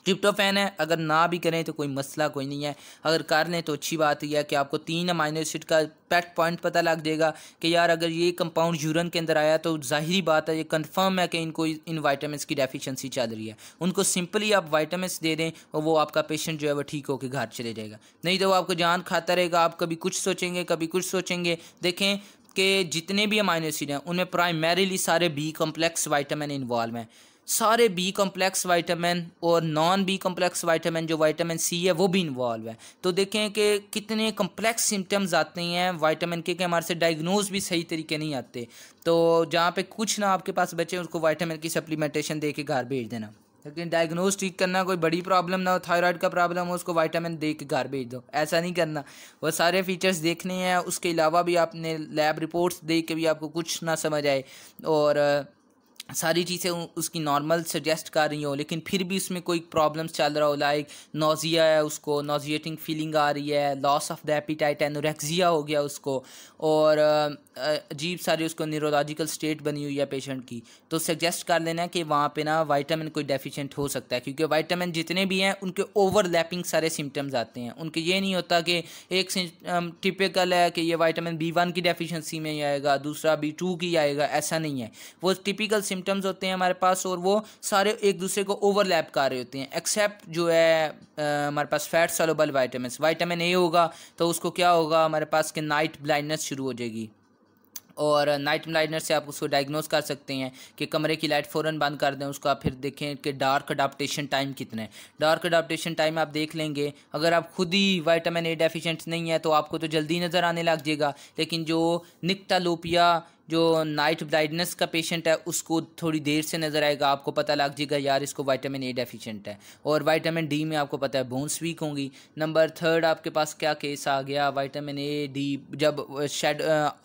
ट्रिप्टोफैन है, अगर ना भी करें तो कोई मसला कोई नहीं है, अगर कर लें तो अच्छी बात ही है कि आपको 3 अमाइनो एसिड का पैट पॉइंट पता लग जाएगा कि यार अगर ये कंपाउंड यूरिन के अंदर आया तो जाहिरी बात है ये कंफर्म है कि इनको इन विटामिन्स की डेफिशिएंसी चल रही है। उनको सिंपली आप विटामिन्स दे दें और वो आपका पेशेंट जो है वो ठीक होकर घर चले जाएगा, नहीं तो वो आपको जान खाता रहेगा। आप कभी कुछ सोचेंगे कभी कुछ सोचेंगे। देखें कि जितने भी अमाइनो एसिड हैं उनमें प्राइमरीली सारे बी कॉम्प्लेक्स विटामिन इन्वॉल्व हैं, सारे बी कॉम्प्लेक्स विटामिन और नॉन बी कॉम्प्लेक्स विटामिन जो विटामिन सी है वो भी इन्वॉल्व है। तो देखें कि कितने कॉम्प्लेक्स सिम्टम्स आते हैं विटामिन के हमारे से डायग्नोज भी सही तरीके नहीं आते। तो जहाँ पे कुछ ना आपके पास बचे उसको विटामिन की सप्लीमेंटेशन दे के घर भेज देना, लेकिन डायग्नोज ठीक करना, कोई बड़ी प्रॉब्लम ना हो, थायराइड का प्रॉब्लम हो उसको विटामिन दे के घर भेज दो, ऐसा नहीं करना। वो सारे फीचर्स देखने हैं, उसके अलावा भी आपने लैब रिपोर्ट्स देख के भी आपको कुछ ना समझ आए और सारी चीज़ें उसकी नॉर्मल सजेस्ट कर रही हो लेकिन फिर भी उसमें कोई प्रॉब्लम्स चल रहा हो, लाइक नोजिया है, उसको नोजिएटिंग फीलिंग आ रही है, loss of the appetite, anorexia हो गया उसको और अजीब सारी उसको न्यूरोलॉजिकल स्टेट बनी हुई है पेशेंट की, तो सजेस्ट कर लेना है कि वहाँ पे ना विटामिन कोई डेफिशिएंट हो सकता है। क्योंकि विटामिन जितने भी हैं उनके ओवरलैपिंग सारे सिम्टम्स आते हैं। उनके ये नहीं होता कि एक टिपिकल है कि ये विटामिन B1 की डेफिशिएंसी में ही आएगा, दूसरा B2 की आएगा, ऐसा नहीं है। वो टिपिकल सिम्टम्स होते हैं हमारे पास और वो सारे एक दूसरे को ओवरलैप कर रहे होते हैं, एक्सेप्ट जो है हमारे पास फैट सॉल्युबल विटामिन ए होगा तो उसको क्या होगा हमारे पास कि नाइट ब्लाइंडनेस शुरू हो जाएगी और नाइट ब्लाइंडनेस से आप उसको डायग्नोस कर सकते हैं कि कमरे की लाइट फ़ौरन बंद कर दें उसका। फिर देखें कि डार्क अडाप्टेशन टाइम कितना है, डार्क अडाप्टेशन टाइम आप देख लेंगे। अगर आप खुद ही विटामिन ए डेफिशिएंट नहीं है तो आपको तो जल्दी नज़र आने लग जाएगा, लेकिन जो निक्टालोपिया जो नाइट ब्लाइंडनेस का पेशेंट है उसको थोड़ी देर से नज़र आएगा, आपको पता लग जाएगा यार इसको विटामिन ए डेफिशिएंट है। और विटामिन डी में आपको पता है बोन्स वीक होंगी। नंबर 3 आपके पास क्या केस आ गया, विटामिन ए डी जब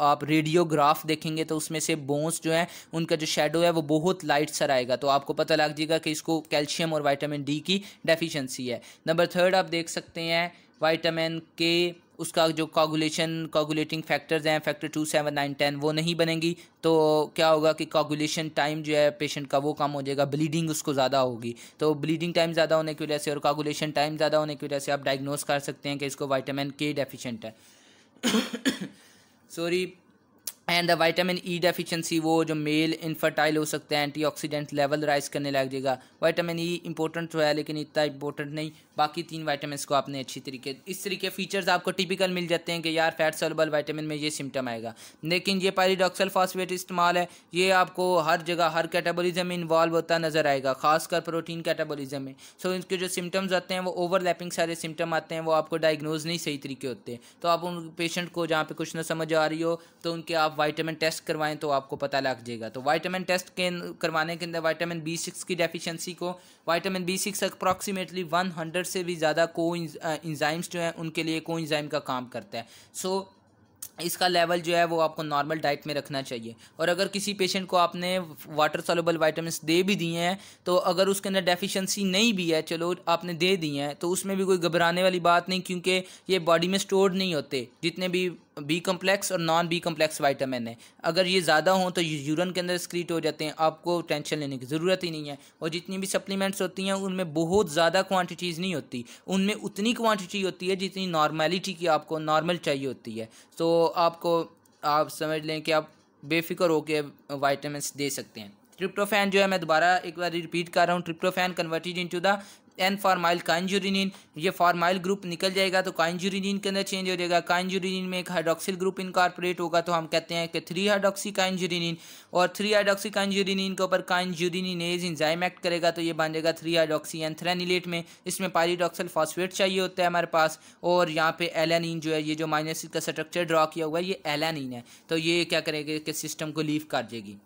आप रेडियोग्राफ देखेंगे तो उसमें से बोन्स जो है उनका जो शेडो है वो बहुत लाइट सर आएगा, तो आपको पता लग जाएगा कि इसको कैल्शियम और विटामिन डी की डेफिशिएंसी है। नंबर 3 आप देख सकते हैं विटामिन के उसका जो कोगुलेटिंग फैक्टर्स हैं फैक्टर 2, 7, 9, 10 वो नहीं बनेंगी, तो क्या होगा कि कोगुलेशन टाइम जो है पेशेंट का वो कम हो जाएगा, ब्लीडिंग उसको ज़्यादा होगी। तो ब्लीडिंग टाइम ज़्यादा होने की वजह से और कोगुलेशन टाइम ज़्यादा होने की वजह से आप डायग्नोस कर सकते हैं कि इसको विटामिन के डेफिशिएंट है। Sorry and the vitamin E deficiency, वो जो मेल इनफर्टाइल हो सकता है, एंटीऑक्सीडेंट लेवल राइज करने लग जाएगा। विटामिन ई इंपॉर्टेंट तो है लेकिन इतना इंपॉर्टेंट नहीं, बाकी 3 विटामिन को आपने अच्छी तरीके, इस तरीके फीचर्स आपको टिपिकल मिल जाते हैं कि यार फैट सॉल्युबल विटामिन में ये सिम्टम आएगा। लेकिन ये पायरिडॉक्सल फॉस्फेट इस्तेमाल है, ये आपको हर जगह हर कैटाबॉलिज्म में इन्वॉल्व होता नजर आएगा, खासकर प्रोटीन कैटाबॉलिज्म में। सो इनके जो सिम्टम्स आते हैं वो ओवरलैपिंग सारे सिम्टम आते हैं, वो आपको डायग्नोज नहीं सही तरीके होते हैं। तो आप उन पेशेंट को जहाँ पे कुछ ना समझ आ रही हो तो उनके आप विटामिन टेस्ट करवाएं तो आपको पता लग जाएगा। तो विटामिन टेस्ट के करवाने के अंदर विटामिन B6 की डेफिशिएंसी को, विटामिन B6 अप्रॉक्सीमेटली 100 से भी ज़्यादा कोएंजाइम्स जो हैं उनके लिए कोएंजाइम का काम करता है। सो इसका लेवल जो है वो आपको नॉर्मल डाइट में रखना चाहिए। और अगर किसी पेशेंट को आपने वाटर सॉल्युबल विटामिन्स दे भी दिए हैं तो अगर उसके अंदर डेफिशिएंसी नहीं भी है, चलो आपने दे दिए हैं, तो उसमें भी कोई घबराने वाली बात नहीं, क्योंकि ये बॉडी में स्टोर्ड नहीं होते। जितने भी बी कम्प्लेक्स और नॉन बी कम्प्लेक्स विटामिन है, अगर ये ज़्यादा हों तो ये यूरिन के अंदर एक्सक्रीट हो जाते हैं, आपको टेंशन लेने की ज़रूरत ही नहीं है। और जितनी भी सप्लीमेंट्स होती हैं उनमें बहुत ज़्यादा क्वांटिटीज़ नहीं होती, उनमें उतनी क्वांटिटी होती है जितनी नॉर्मेलिटी की आपको नॉर्मल चाहिए होती है। तो आपको आप समझ लें कि आप बेफिक्र होकर विटामिन्स दे सकते हैं। ट्रिप्टोफैन जो है, मैं दोबारा एक बार रिपीट कर रहा हूँ, tryptophan converted into the N formyl kynurenine, ये फॉर्माइल ग्रुप निकल जाएगा तो काइंजुरिनिन के अंदर चेंज हो जाएगा। काइंजुरिनिन में एक हाइड्रोक्सिल ग्रुप इनकॉर्पोरेट होगा तो हम कहते हैं कि 3 हाइड्रोक्सी काइंजुरिनिन, और 3 हाइड्रोक्सी काइंजुरिनिन के ऊपर काइंजुरिनिनेज एंजाइम एक्ट करेगा तो ये बन जाएगा 3 हाइड्रोक्सी एंथ्रेनिलेट में। इसमें पायरिडॉक्सल फॉस्फेट चाहिए होता है हमारे पास, और यहाँ पे एलानिन जो है, ये जो माइनस का स्ट्रक्चर ड्रॉ किया हुआ है ये एलानिन है, तो ये क्या करेगा कि सिस्टम को लीव कर देगी।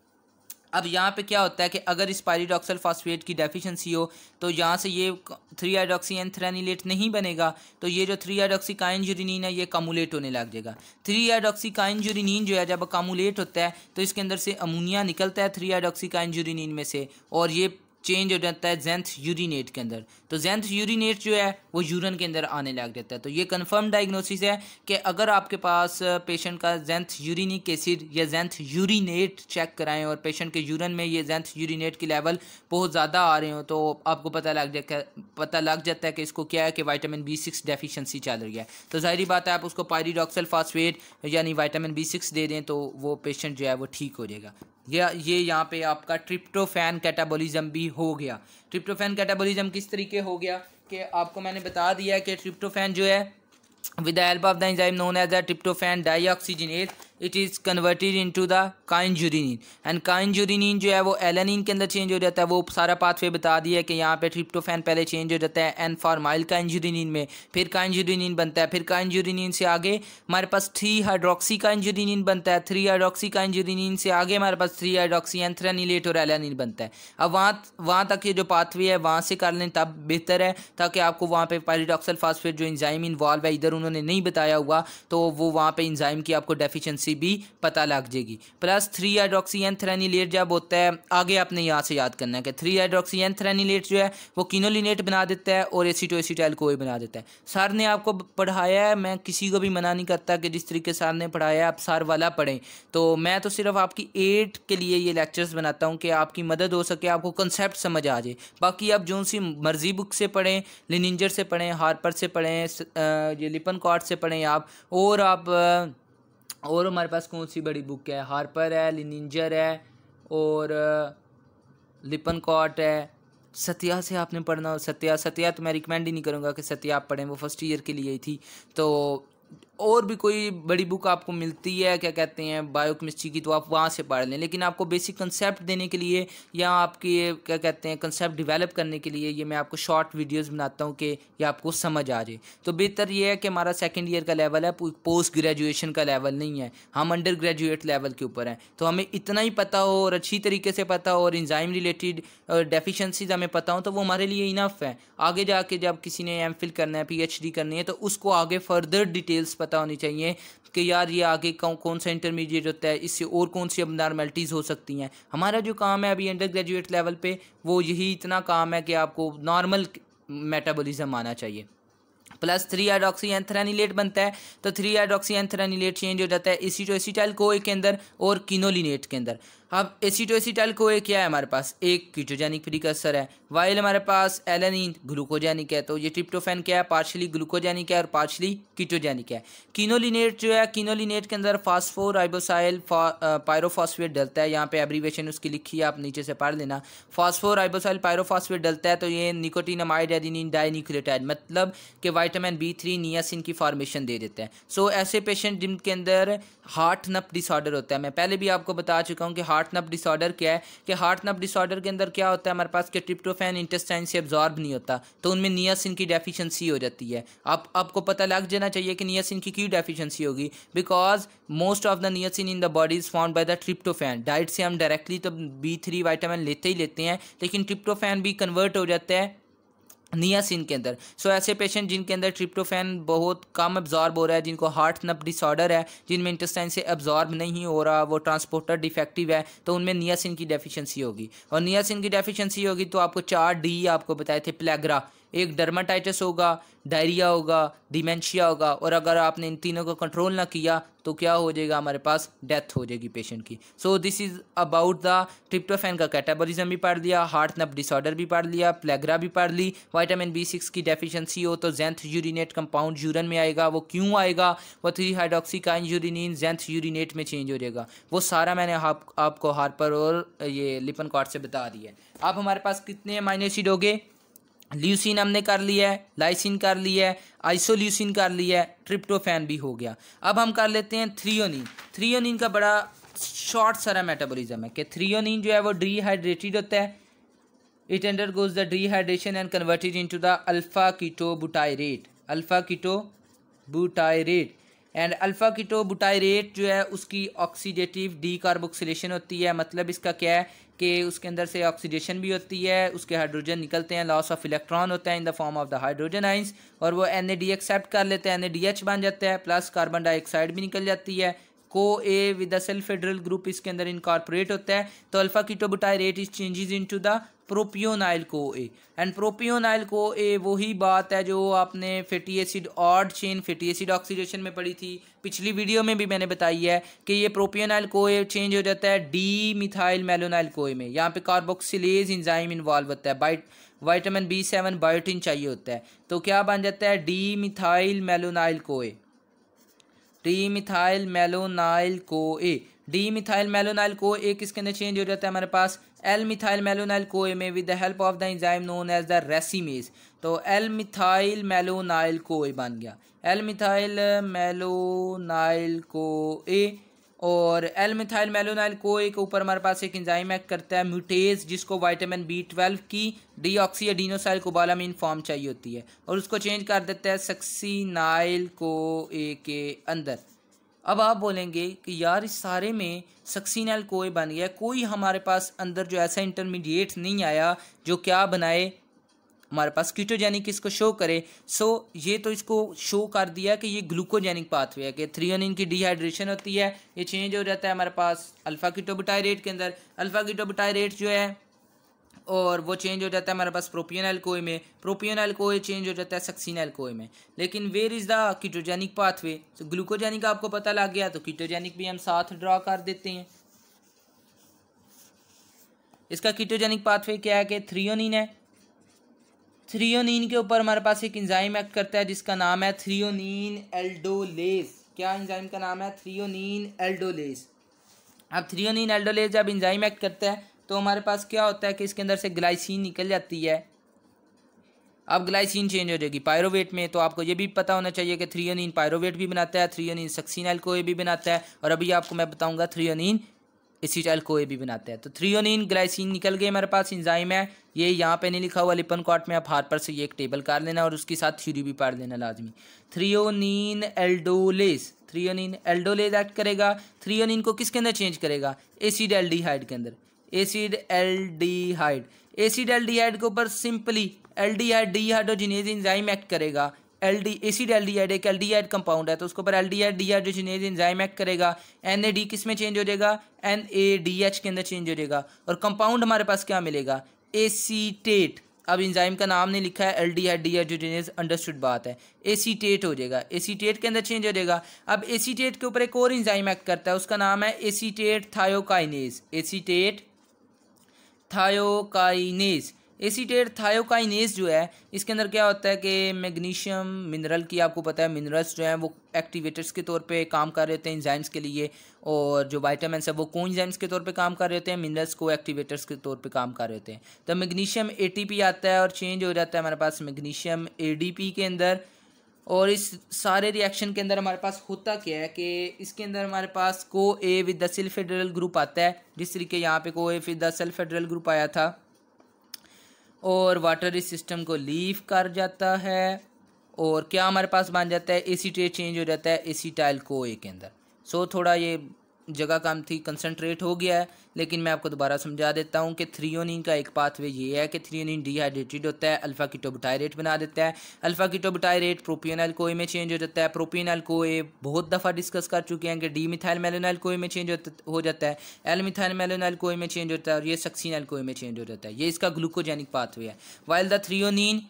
अब यहाँ पे क्या होता है कि अगर इस पायरिडॉक्सल फॉस्फेट की डेफिशिएंसी हो तो यहाँ से ये 3 हाइड्रोक्सी एंथ्रेनिलेट नहीं बनेगा, तो ये जो 3 हाइड्रोक्सी काइंजुरिनिन है ये कमुलेट होने लग जाएगा। 3 हाइड्रोक्सी काइंजुरिनिन जो है जब कमुलेट होता है तो इसके अंदर से अमोनिया निकलता है 3 हाइड्रोक्सी काइंजुरिनिन में से, और ये चेंज हो जाता है जेंथ यूरिनेट के अंदर। तो जेंथ यूरिनेट जो है वो यूरिन के अंदर आने लग जाता है। तो ये कंफर्म डायग्नोसिस है कि अगर आपके पास पेशेंट का जेंथ यूरिनिक एसिड या जेंथ यूरिनेट चेक कराएं और पेशेंट के यूरिन में ये जेंथ यूरिनेट की लेवल बहुत ज़्यादा आ रहे हो तो आपको पता लग जाता है कि इसको क्या है कि विटामिन B6 डेफिशिएंसी चल रही है। तो जाहिर बात है आप उसको पायरिडॉक्सल फॉस्फेट यानी विटामिन B6 दे दें तो वो पेशेंट जो है वो ठीक हो जाएगा। ये यहाँ पे आपका ट्रिप्टोफैन कैटाबॉलिज्म भी हो गया। ट्रिप्टोफैन कैटाबॉलिज्म किस तरीके हो गया कि आपको मैंने बता दिया है कि ट्रिप्टोफैन जो है with the help of the enzyme known as the tryptophan dioxygenase it is converted into the kynurenine, and kynurenine जो है वो एलानिन के अंदर चेंज हो जाता है। वो सारा पाथवे बता दिया कि यहाँ पे ट्रिप्टोफैन पहले चेंज हो जाता है एन फॉर्माइल काइंजुरिनिन में, फिर काइंजुरिनिन बनता है, फिर काइंजुरिनिन से आगे हमारे पास 3 हाइड्रोक्सी काइंजुरिनिन बनता है, 3 हाइड्रोक्सी काइंजुरिनिन से आगे हमारे पास 3 हाइड्रोक्सी एंथ्रेनिलेट और एलानिन बनता है। अब वहाँ तक ये जो पाथवे है वहाँ से कर लें तब बेहतर है, ताकि आपको वहाँ पे पायरिडॉक्सल फॉस्फेट जो एंजाइम इन्वॉल्व है इधर उन्होंने नहीं बताया हुआ तो वो वहाँ पे एंजाइम की आपको डेफिशिएंसी भी पता लग जाएगी। प्लस 3 हाइड्रोक्सी एंथ्रेनिलेट जब होता है, आगे आपने यहाँ से याद करना है कि 3 हाइड्रोक्सी एंथ्रेनिलेट जो है वो किनोलिनेट बना देता है और एसीटोएसीटाइल को बना देता है। सर ने आपको पढ़ाया है, मैं किसी को भी मना नहीं करता कि जिस तरीके सर ने पढ़ाया है आप सर वाला पढ़ें, तो मैं तो सिर्फ आपकी एड के लिए ये लेक्चर्स बनाता हूँ कि आपकी मदद हो सके, आपको कंसेप्ट समझ आ जाए। बाकी आप जो सी मर्जी बुक से पढ़ें, लिनिंजर से पढ़ें, हार्पर से पढ़ें, ये लिपनकॉर्ट से पढ़ें आप, और हमारे पास कौन सी बड़ी बुक है, हार्पर है, लिनिंजर है और लिपनकॉर्ट है। सत्या से आपने पढ़ना हो, सत्या तो मैं रिकमेंड ही नहीं करूँगा कि सत्या आप पढ़ें, वो फर्स्ट ईयर के लिए ही थी। तो और भी कोई बड़ी बुक आपको मिलती है क्या कहते हैं बायोकेमिस्ट्री की, तो आप वहाँ से पढ़ लें। लेकिन आपको बेसिक कंसेप्ट देने के लिए या आपके क्या कहते हैं कंसेप्ट डेवलप करने के लिए ये मैं आपको शॉर्ट वीडियोस बनाता हूँ कि ये आपको समझ आ जाए। तो बेहतर ये है कि हमारा सेकंड ईयर का लेवल है, पोस्ट ग्रेजुएशन का लेवल नहीं है, हम अंडर ग्रेजुएट लेवल के ऊपर हैं। तो हमें इतना ही पता हो और अच्छी तरीके से पता हो और एंजाइम रिलेटेड डेफिशिएंसीज हमें पता हो तो वो हमारे लिए इनफ है। आगे जाके जब किसी ने एमफिल करना है, PhD करनी है, तो उसको आगे फर्दर डिटेल्स पता होनी चाहिए कि यार ये आगे कौन सा इंटरमीडिएट होता है, इससे और कौन सी अबनॉर्मलिटीज़ हो सकती हैं। हमारा जो काम है अभी अंडर ग्रेजुएट लेवल पे वो यही इतना काम है कि आपको नॉर्मल मेटाबॉलिज्म आना चाहिए। प्लस 3 हाइड्रोक्सी एंथ्रेनिलेट बनता है, तो 3 हाइड्रोक्सी एंथ्रेनिलेट चेंज हो जाता है एसीटोएसीटाइल कोए के अंदर और किनोलिनेट के अंदर। अब एसीटोएसिटाइल कोए क्या है हमारे पास, एक कीटोजेनिक प्रीकर्सर है, वाइल हमारे पास एलानिन ग्लूकोजेनिक है। तो ये ट्रिप्टोफैन क्या है, पार्शली ग्लूकोजेनिक है और पार्शली कीटोजेनिक है। कीनोलिनेट जो है, कीनोलिनेट के अंदर फास्फोराइबोसाइल पायरोफॉस्फेट डलता है, यहाँ पे एब्रीवेशन उसकी लिखी है, आप नीचे से पढ़ लेना। फास्फोराइबोसाइल पायरोफॉस्फेट डलता है तो ये निकोटिनामाइड एडेनिन डाइन्यूक्लियोटाइड, मतलब कि विटामिन B3 नियासिन की फॉर्मेशन दे देता है। सो ऐसे पेशेंट जिनके अंदर हार्ट नप डिसऑर्डर होता है, मैं पहले भी आपको बता चुका हूँ कि हार्ट नप डिसऑर्डर क्या है, कि हार्ट नप डिसऑर्डर के अंदर क्या होता है हमारे पास कि ट्रिप्टोफैन इंटेस्टाइन से एब्जॉर्ब नहीं होता, तो उनमें नियासिन की डेफिशिएंसी हो जाती है। आपको पता लग जाना चाहिए कि नियासिन की क्यों डेफिशिएंसी होगी, because most of the niacin in the body is found by the tryptophan. Diet से हम डायरेक्टली तो B3 विटामिन लेते ही लेते हैं, लेकिन ट्रिप्टोफैन भी कन्वर्ट हो जाता है नियासिन के अंदर। सो ऐसे पेशेंट जिनके अंदर ट्रिप्टोफैन बहुत कम एब्जॉर्ब हो रहा है, जिनको हार्ट नप डिसऑर्डर है, जिनमें इंटेस्टाइन से एब्जॉर्ब नहीं हो रहा, वो ट्रांसपोर्टर डिफेक्टिव है, तो उनमें नियासिन की डेफिशिएंसी होगी। और नियासिन की डेफिशिएंसी होगी तो आपको 4D आपको बताए थे प्लेग्रा, एक डर्माटाइटिस होगा, डायरिया होगा, डिमेंशिया होगा, और अगर आपने इन तीनों को कंट्रोल ना किया तो क्या हो जाएगा हमारे पास, डेथ हो जाएगी पेशेंट की। So this is about the tryptophan का कैटाबॉलिज्म भी पढ़ लिया, हार्ट नप डिसऑर्डर भी पढ़ लिया, प्लेग्रा भी पढ़ ली। विटामिन B6 की डेफिशिएंसी हो तो जेंथ यूरिनेट कंपाउंड यूरिन में आएगा, वो क्यों आएगा, वो 3-हाइड्रोक्सीकाइन यूरिनीन जेंथ यूरिनेट में चेंज हो जाएगा। वो सारा मैंने आपको हार्पर और ये लिपनकॉर्ट से बता दिया है। अब हमारे पास कितने अमीनो एसिड हो गए, ल्यूसिन हमने कर लिया है, लाइसिन कर लिया है, आइसोल्यूसिन कर लिया है, ट्रिप्टोफैन भी हो गया। अब हम कर लेते हैं थ्रियोनिन। थ्रियोनिन का बड़ा शॉर्ट सारा मेटाबॉलिज्म है कि थ्रियोनिन जो है वो डिहाइड्रेटेड होता है, it undergoes the dehydration and converted into the alpha ketobutyrate, alpha ketobutyrate. And alpha ketobutyrate जो है उसकी ऑक्सीडेटिव डीकार्बोक्सिलेशन होती है। मतलब इसका क्या है कि उसके अंदर से ऑक्सीडेशन भी होती है, उसके हाइड्रोजन निकलते हैं, लॉस ऑफ इलेक्ट्रॉन होता है in the form of the hydrogen ions, और वो NAD एक्सेप्ट कर लेते हैं, NADH बन जाता है, प्लस कार्बन डाइऑक्साइड भी निकल जाती है। CoA with the sulfhydryl group इसके अंदर इनकॉर्पोरेट होता है। तो alpha ketobutyrate is changes into the propionyl CoA। And propionyl CoA वही बात है जो आपने fatty acid odd chain fatty acid oxidation में पढ़ी थी, पिछली वीडियो में भी मैंने बताई है कि ये प्रोपियोनाइल CoA चेंज हो जाता है डी मिथाइल मेलोनाइल CoA में। यहाँ पे कार्बोक्सिलेज एंजाइम इन्वॉल्व होता है, विटामिन B7 बायोटिन चाहिए होता है, तो क्या बन जाता है D methyl malonyl CoA, D methyl malonyl CoA। D methyl malonyl CoA किसके अंदर चेंज हो जाता है हमारे पास, एल मिथाइल मेलोनाइल CoA में with the help of the enzyme known as the racemase. तो एल मिथाइल मेलोनाइल CoA बन गया, एल मिथाइल मेलोनाइल CoA। और एल मिथाइल मेलोनाइल CoA के ऊपर हमारे पास एक एंजाइम एक्ट करता है म्यूटेज, जिसको विटामिन B12 की डीऑक्सी एडिनोसाइल कोबालामिन फॉर्म चाहिए होती है, और उसको चेंज कर देता है सक्सीनाइल CoA के अंदर। अब आप बोलेंगे कि यार इस सारे में सक्सीनाइल CoA बन गया, कोई हमारे पास अंदर जो ऐसा इंटरमीडिएट नहीं आया जो क्या बनाए हमारे पास कीटोजेनिक इसको शो करे। सो ये तो इसको शो कर दिया कि ये ग्लूकोजेनिक पाथवे है, कि थ्रियोनिन की डिहाइड्रेशन होती है, ये चेंज हो जाता है हमारे पास अल्फा कीटोबुटायरेट के अंदर, अल्फा कीटोबुटायरेट जो है और वो चेंज हो जाता है हमारे पास प्रोपियोनाइल CoA में, प्रोपियोनाइल CoA चेंज हो जाता है सक्सीनाइल CoA में। लेकिन where is the ketogenic pathway, तो ग्लूकोजेनिक आपको पता लग गया तो कीटोजेनिक भी हम साथ ड्रॉ कर देते हैं। इसका कीटोजेनिक पाथवे क्या है कि थ्रियोनिन है, थ्रियोनिन के ऊपर हमारे पास एक एंजाइम एक्ट करता है जिसका नाम है थ्रियोनिन एल्डोलेज। क्या एंजाइम का नाम है, थ्रियोनिन एल्डोलेज। अब थ्रियोनिन एल्डोलेज जब एंजाइम एक्ट करता है तो हमारे पास क्या होता है कि इसके अंदर से ग्लाइसिन निकल जाती है। अब ग्लाइसिन चेंज हो जाएगी पायरोवेट में, तो आपको ये भी पता होना चाहिए कि थ्रियोनिन पायरोवेट भी बनाता है, थ्रियोनिन सक्सीनाइल CoA भी बनाता है, और अभी आपको मैं बताऊंगा थ्रियोनिन एसिटाइल CoA भी बनाता है। तो थ्रियोनिन ग्लाइसिन निकल गए, हमारे पास एंजाइम है, ये यहाँ पे नहीं लिखा हुआ लिपनकॉर्ट में, आप हार्पर से ये एक टेबल कर लेना और उसके साथ थ्योरी भी पढ़ लेना लाजमी। Threonine aldolase, threonine aldolase act करेगा, थ्रियोनिन को किसके अंदर चेंज करेगा, एसिड एल्डिहाइड के अंदर, एसिड एल्डिहाइड। एसिड एल्डिहाइड के ऊपर simply aldehyde dehydrogenase enzyme act करेगा। एसिड एल्डिहाइड एक एल्डिहाइड कंपाउंड है, तो उसके ऊपर एल्डिहाइड डीहाइड्रोजिनेज एंजाइम एक्ट करेगा। NAD किस में चेंज हो जाएगा, NADH के अंदर चेंज हो जाएगा, और कंपाउंड हमारे पास क्या मिलेगा, एसीटेट। अब इंजाइम का नाम नहीं लिखा है, एल्डिहाइड डीहाइड्रोजिनेज, अंडरस्टूड बात है, एसीटेट हो जाएगा, एसीटेट के अंदर चेंज हो जाएगा। अब एसीटेट के ऊपर एक और इंजाइम एक्ट करता है, उसका नाम है acetate thiokinase, acetate thiokinase. Acetate thiokinase जो है इसके अंदर क्या होता है कि मैग्नीशियम मिनरल की, आपको पता है मिनरल्स जो हैं वो एक्टिवेटर्स के तौर पे काम कर रहे होते हैं इंजाइम्स के लिए, और जो वाइटामिन्स है वो को इंजाइम्स के तौर पे काम कर रहे होते हैं, मिनरल्स को एक्टिवेटर्स के तौर पे काम कर रहे होते हैं। तो मैग्नीशियम एटीपी आता है और चेंज हो जाता है हमारे पास मैग्नीशियम एडीपी के अंदर। और इस सारे रिएक्शन के अंदर हमारे पास होता क्या है कि इसके अंदर हमारे पास को ए विद द सल्फेड्रल ग्रुप आता है, जिस तरीके यहाँ पे को ए विद द सल्फेड्रल ग्रुप आया था, और वाटर इस सिस्टम को लीव कर जाता है और क्या हमारे पास बन जाता है, एसीटेट चेंज हो जाता है एसीटाइल को ए के अंदर। सो थोड़ा ये जगह कम थी, कंसनट्रेट हो गया है, लेकिन मैं आपको दोबारा समझा देता हूँ कि थ्रियोनिन का एक पाथवे ये है कि थ्रियोनिन डिहाइड्रेटेड होता है, अल्फा कीटोब्यूटायरेट बना देता है, अल्फा कीटोब्यूटायरेट प्रोपियोनाइल कोए में चेंज हो जाता है, प्रोपियोनाइल कोए बहुत दफ़ा डिस्कस कर चुके हैं कि डी मिथाइल मेलोनाइल कोए में चेंज हो जाता है, एल मिथाइल मेलोनाइल कोए में चेंज होता है, और ये सक्सीनाइल कोए में चेंज हो जाता है। ये इसका ग्लूकोजेनिक पाथवे है। वाइल द थ्रियोनिन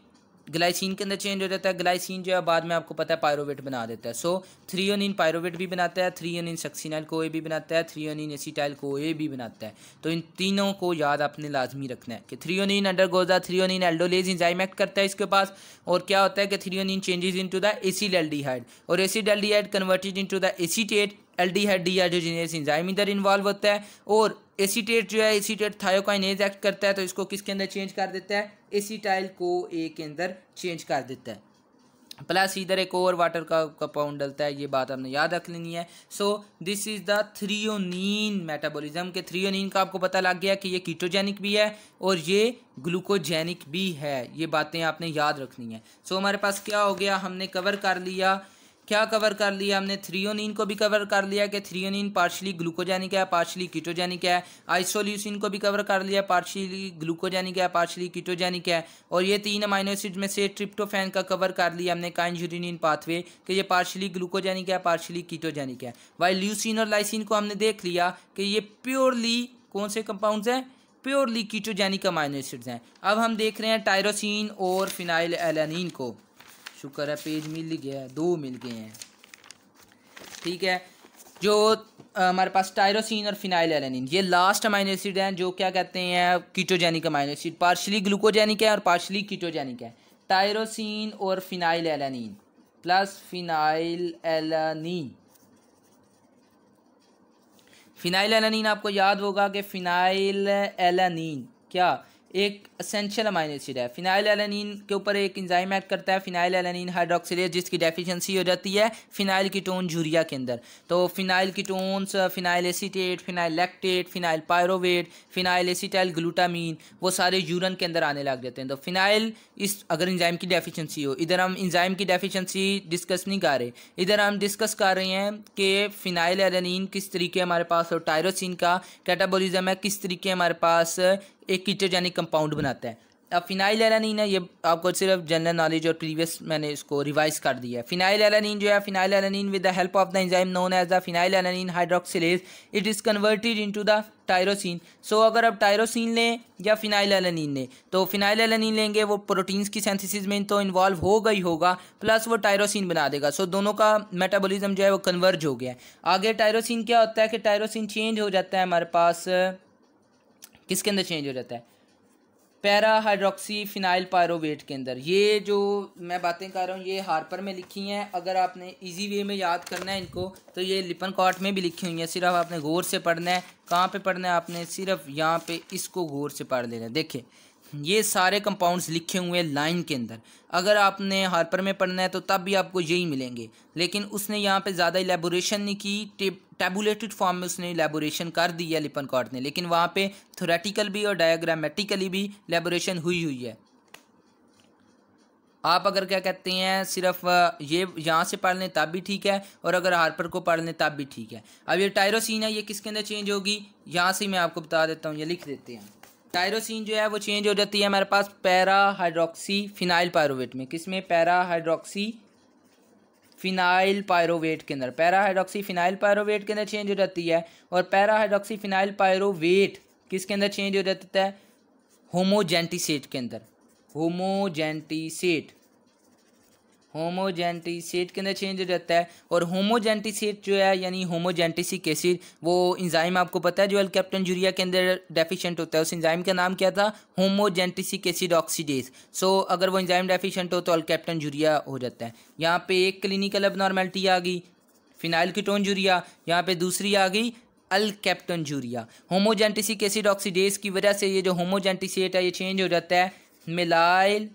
ग्लाइसिन के अंदर चेंज हो जाता है, ग्लाइसिन जो है बाद में आपको पता है पायरोवेट बना देता है। सो थ्रियोनिन पायरोवेट भी बनाता है, थ्रियोनिन सक्सीनाइल कोए भी बनाता है, थ्रियोनिन एसीटाइल कोए भी बनाता है। तो इन तीनों को याद आपने लाजमी रखना है कि threonine undergoes the threonine aldolase enzyme act करता है इसके पास, और क्या होता है कि threonine changes into the acid aldehyde, और acid aldehyde converted into the acetate, aldehyde dehydrogenase enzyme इधर इन्वॉल्व होता है, और एसीटेट जो है एसीटेट थायोकाइनेज एक्ट करता है, तो इसको किसके अंदर चेंज कर देता है, एसीटाइल को ए के अंदर चेंज कर देता है। प्लस इधर एक और वाटर का कंपाउंड डलता है, ये बात आपने याद रख लेनी है। So this is the threonine metabolism के थ्रियोनिन का आपको पता लग गया कि ये कीटोजेनिक भी है और ये ग्लूकोजेनिक भी है, ये बातें आपने याद रखनी है। सो हमारे पास क्या हो गया, हमने कवर कर लिया, क्या कवर कर लिया हमने, थ्रियोनिन को भी कवर कर लिया कि थ्रियोनिन पार्शली ग्लूकोजेनिक है, पार्शली कीटोजेनिक है, आइसोल्यूसिन को भी कवर कर लिया, पार्शली ग्लूकोजेनिक है, पार्शली कीटोजेनिक है, और ये 3 अमाइनो एसिड में से ट्रिप्टोफैन का कवर कर लिया हमने काइंजुरिनिन पाथवे कि ये पार्शली ग्लूकोजेनिक है, पार्शली कीटोजेनिक है। वाइल ल्यूसिन और लाइसिन को हमने देख लिया कि ये प्योरली कौन से कंपाउंड्स हैं, प्योरली कीटोजेनिक अमाइनो एसिड्स हैं। अब हम देख रहे हैं टायरोसिन और फिनाइल एलानिन को, शुक्र है पेज मिल गया है, 2 मिल गए हैं, ठीक है। जो हमारे पास टायरोसिन और फिनाइल एलानिन ये लास्ट अमाइनो एसिड हैं जो क्या कहते हैं, ketogenic amino acid, partially glucogenic है और पार्शली कीटोजेनिक है। टायरोसिन और phenyl alanine plus phenyl alanine, phenyl alanine आपको याद होगा कि फिनाइल एलानिन क्या एक एसेंशियल अमाइनो एसिड है। फिनाइल एलानिन के ऊपर एक एंजाइम एक्ट करता है फिनाइल एलानिन हाइड्रोक्सिलेज, जिसकी डेफिशिएंसी हो जाती है फिनाइल कीटोन यूरिया के अंदर। तो phenyl ketones, phenyl acetate, phenyl lactate, phenyl pyruvate, phenyl acetyl glutamine, वो सारे यूरिन के अंदर आने लग जाते हैं। तो फिनाइल इस अगर एंजाइम की डेफिशिएंसी हो, इधर हम एंजाइम की डेफिशिएंसी डिस्कस नहीं कर रहे, इधर हम डिस्कस कर रहे हैं कि फिनाइल एलानिन किस तरीके हमारे पास, और टायरोसिन का कैटाबॉलिज्म है किस तरीके हमारे पास एक कीटोजेनिक कंपाउंड बनाता है। अब फिनाइल एलानिन है, ये आपको सिर्फ जनरल नॉलेज और प्रीवियस मैंने इसको रिवाइज कर दिया है। फिनाइल एलानिन जो है, phenyl alanine with the help of the enzyme known as the phenyl alanine hydroxylase it is converted into the tyrosine. So अगर आप टायरोसिन लें या फिनाइल एलानिन लें, तो फिनाइल एलानिन लेंगे वो प्रोटीन्स की सिंथेसिस में तो इन्वॉल्व होगा ही होगा, प्लस वो टायरोसिन बना देगा। सो दोनों का मेटाबॉलिज्म जो है वो कन्वर्ज हो गया है। आगे टायरोसिन क्या होता है कि टायरोसिन चेंज हो जाता है हमारे पास, किसके अंदर चेंज हो जाता है, पैरा हाइड्रोक्सी फिनाइल पायरोवेट के अंदर। ये जो मैं बातें कर रहा हूँ ये हार्पर में लिखी हैं, अगर आपने इजी वे में याद करना है इनको तो ये लिपनकॉट में भी लिखी हुई हैं, सिर्फ आपने गौर से पढ़ना है। कहाँ पे पढ़ना है आपने, सिर्फ यहाँ पे इसको गौर से पढ़ लेना है। देखिए ये सारे कंपाउंड्स लिखे हुए लाइन के अंदर, अगर आपने हार्पर में पढ़ना है तो तब भी आपको यही मिलेंगे, लेकिन उसने यहाँ पे ज़्यादा इलेबोरेशन नहीं की, टैबुलेटेड फॉर्म में उसने इलेबोरेशन कर दी है लिपनकॉट ने, लेकिन वहाँ पे थ्योरेटिकल भी और डायग्रामेटिकली भी इलेबोरेशन हुई हुई है। आप अगर क्या कहते हैं सिर्फ ये यहाँ से पढ़ लें तब भी ठीक है, और अगर हार्पर को पढ़ लें तब भी ठीक है। अब ये टायरोसिन है, ये किसके अंदर चेंज होगी, यहाँ से मैं आपको बता देता हूँ, ये लिख देते हैं। टायरोसिन जो है वो चेंज हो जाती है हमारे पास पैरा हाइड्रोक्सी फिनाइल पायरोवेट में, किसमें, पैरा हाइड्रोक्सी फिनाइल पायरोवेट के अंदर, पैरा हाइड्रोक्सी फिनाइल पायरोवेट के अंदर चेंज हो जाती है। और पैरा हाइड्रोक्सी फिनाइल पायरोवेट किसके अंदर चेंज हो जाता है, होमोजेंटिसेट के अंदर। होमोजेंटिसेट, होमोजेंटिसेट के अंदर चेंज हो जाता है। और होमोजेंटिसेट जो है यानी होमोजेंटिसिक एसिड, वो इंजाइम आपको पता है जो अल्केप्टन यूरिया के अंदर डेफिशिएंट होता है, उस इंजाइम का नाम क्या था, होमोजेंटिसिक एसिड ऑक्सीडेज। सो अगर वो इंजाइम डेफिशिएंट हो तो अल्केप्टन यूरिया हो जाता है। यहाँ पे एक क्लिनिकल अबनॉर्मेलिटी आ गई फिनाइल कीटोन यूरिया, यहाँ पे दूसरी आ गई अल्केप्टन यूरिया। होमोजेंटिसिक एसिड ऑक्सीडेज की वजह से ये जो होमोजेंटिसेट है ये चेंज हो जाता है मिलाइल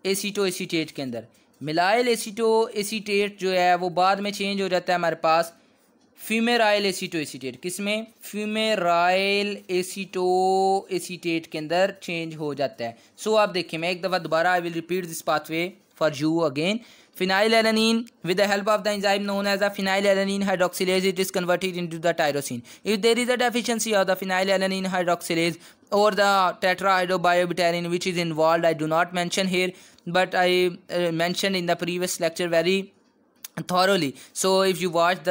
एसीटो एसीटेट के अंदर। मिलाइल एसीटो एसीटेट जो है वो बाद में चेंज हो जाता है हमारे पास फ्यूमेराइल एसीटो एसीटेट। किसमें, फ्यूमेराइल एसीटो एसीटेट के अंदर चेंज हो जाता है। सो आप देखिए, मैं एक दफ़ा दोबारा I will repeat this pathway for you again. Phenylalanine, with the help of the enzyme known as the phenylalanine hydroxylase, it is converted into the tyrosine. If there is a deficiency of the phenylalanine hydroxylase or the tetrahydrobiopterin which is involved, I do not mention here, but I mentioned in the previous lecture very thoroughly. So if you watch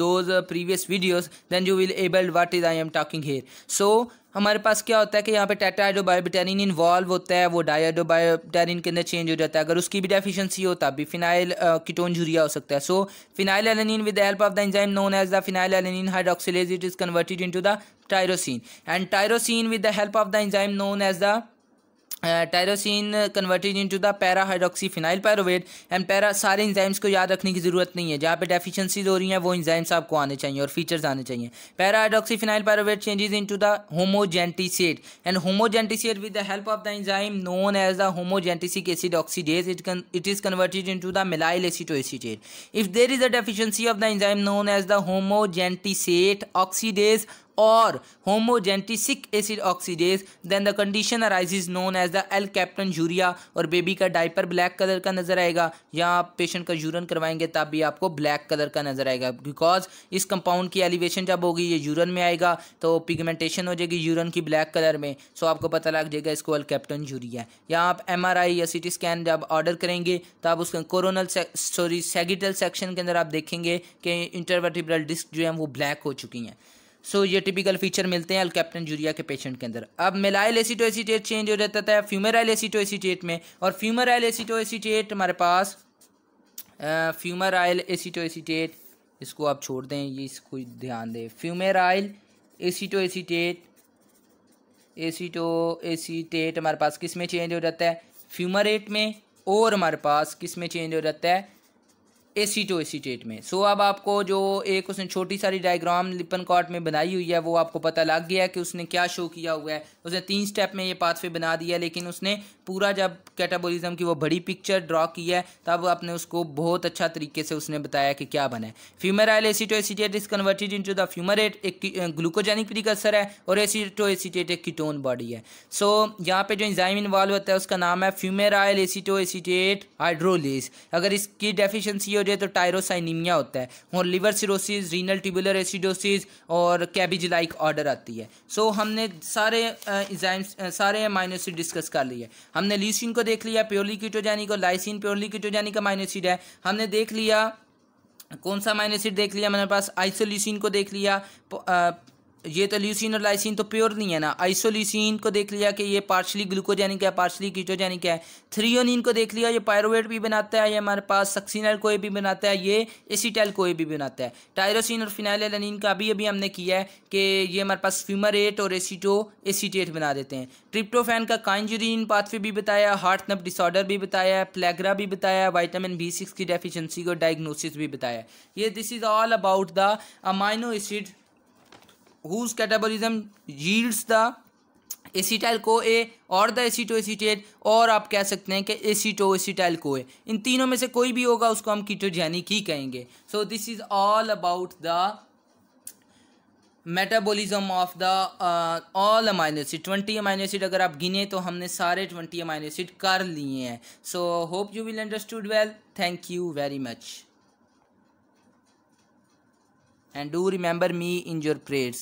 those previous videos, then you will able what is I am talking here. So हमारे पास क्या होता है कि यहाँ पे टेट्राहाइड्रोबायोप्टेरिन involve होता है, वो डाइहाइड्रोबायोप्टेरिन के अंदर चेंज हो जाता है। अगर उसकी भी डेफिशिएंसी हो तब भी फिनाइल कीटोन यूरिया हो सकता है। So phenylalanine with the help of the enzyme known as the phenylalanine hydroxylase it is converted into the tyrosine, and tyrosine with the help of the enzyme known as the tyrosine converted into the para hydroxy phenyl pyruvate. And para, सारे enzymes को याद रखने की जरूरत नहीं है, जहाँ पे डेफिशिएंसीज हो रही हैं वो इंजाइम्स आपको आने चाहिए और फीचर्स आने चाहिए। Para hydroxy phenyl pyruvate changes into the homogentisate, and homogentisate with the help of the enzyme known as the homogentisic acid oxidase it is converted into the maleyl aceto acetate. If there is a deficiency of the enzyme known as the homogentisate oxidase or homogentic acid oxidase, then the condition arises known as the L-captain urea। और baby का diaper black colour का नजर आएगा, या आप patient का यूरन करवाएंगे तब भी आपको ब्लैक कलर का नजर आएगा, बिकॉज इस कंपाउंड की एलिवेशन जब होगी ये यूरन में आएगा तो पिगमेंटेशन हो जाएगी यूरन की ब्लैक कलर में। सो आपको पता लग जाएगा इसको L-captain यूरिया। या आप MRI या CT स्कैन जब ऑर्डर करेंगे तब उसका कोरोनल सैगिटल सेक्शन के अंदर आप देखेंगे कि इंटरवर्टिब्रल डिस्क जो है वो ब्लैक हो चुकी हैं। सो ये टिपिकल फीचर मिलते हैं L-captain यूरिया के पेशेंट के अंदर। अब मिलाइल एसीटो एसीटेट चेंज हो जाता है फ्यूमेराइल एसीटो एसीटेट में, और फ्यूमेराइल एसीटो एसीटेट हमारे पास फ्यूमेराइल एसीटो एसीटेट, इसको आप छोड़ दें, ये इसको ध्यान दें। फ्यूमेराइल एसीटो एसीटेट हमारे पास किस में चेंज हो जाता है, फ्यूमरेट में, और हमारे पास किस में चेंज हो जाता है, एसीटो एसीटेट में। सो अब आपको जो एक उसने छोटी सारी डायग्राम लिपनकॉट में बनाई हुई है वो आपको पता लग गया है कि उसने क्या शो किया हुआ है। उसने 3 स्टेप में ये पाथवे बना दिया, लेकिन उसने पूरा जब कैटाबोलिज्म की वो बड़ी पिक्चर ड्रॉ की है तब आपने उसको बहुत अच्छा तरीके से उसने बताया कि क्या बना है। Fumaryl aceto acetate is converted into the fumarate, एक ग्लूकोजेनिक प्रीकर्सर है, और एसीटो एसीटेट एक कीटोन बॉडी है। सो यहाँ पे जो एंजाइम इन्वॉल्व होता है उसका नाम है फ्यूमेराइल एसीटो एसीटेट हाइड्रोलेज। अगर इसकी डेफिशिएंसी हो जाए तो टायरोसाइनीमिया होता है, और liver cirrhosis, renal tubular acidosis और कैबिज लाइक ऑर्डर आती है। सो हमने सारे एंजाइम्स, सारे अमाइनो एसिड डिस्कस कर लिए। हमने ल्यूसीन को देख लिया, प्योरली कीटोजेनिक, और lysine purely ketogenic amino acid है। हमने देख लिया कौन सा अमाइनो एसिड देख लिया हमारे पास, आइसोल्यूसिन को देख लिया। ये तो ल्यूसीन और लाइसिन तो प्योर नहीं है ना। आइसोल्यूसिन को देख लिया कि ये पार्शली ग्लूकोजेनिक है, पार्शली कीटोजेनिक है। थ्रियोनिन को देख लिया, ये पायरोवेट भी बनाता है, ये हमारे पास सक्सिनल कोई भी बनाता है, ये एसीटाइल कोई भी बनाता है। टायरोसिन और फिनाइलएलानिन का अभी हमने किया है कि ये हमारे पास फ्यूमरेट और एसीटो एसीटेट बना देते हैं। ट्रिप्टोफैन का काइंजुरिन पाथवे भी बताया, हार्ट नर्व डिसऑर्डर भी बताया, प्लेग्रा भी बताया, विटामिन B6 की डेफिशिएंसी को डायग्नोसिस भी बताया। ये this is all about the amino acid whose catabolism yields the acetyl CoA और द एसीटो एसीटेट, और आप कह सकते हैं कि एसीटो एसीटाइल CoA। इन तीनों में से कोई भी होगा उसको हम कीटोजेनिक ही कहेंगे। So this is all about the metabolism of the all amino acid. 20 amino acid अगर आप गिने तो हमने सारे 20 अमाइनो एसिड कर लिए हैं। So hope you will understood well. Thank you very much, and do remember me in your prayers.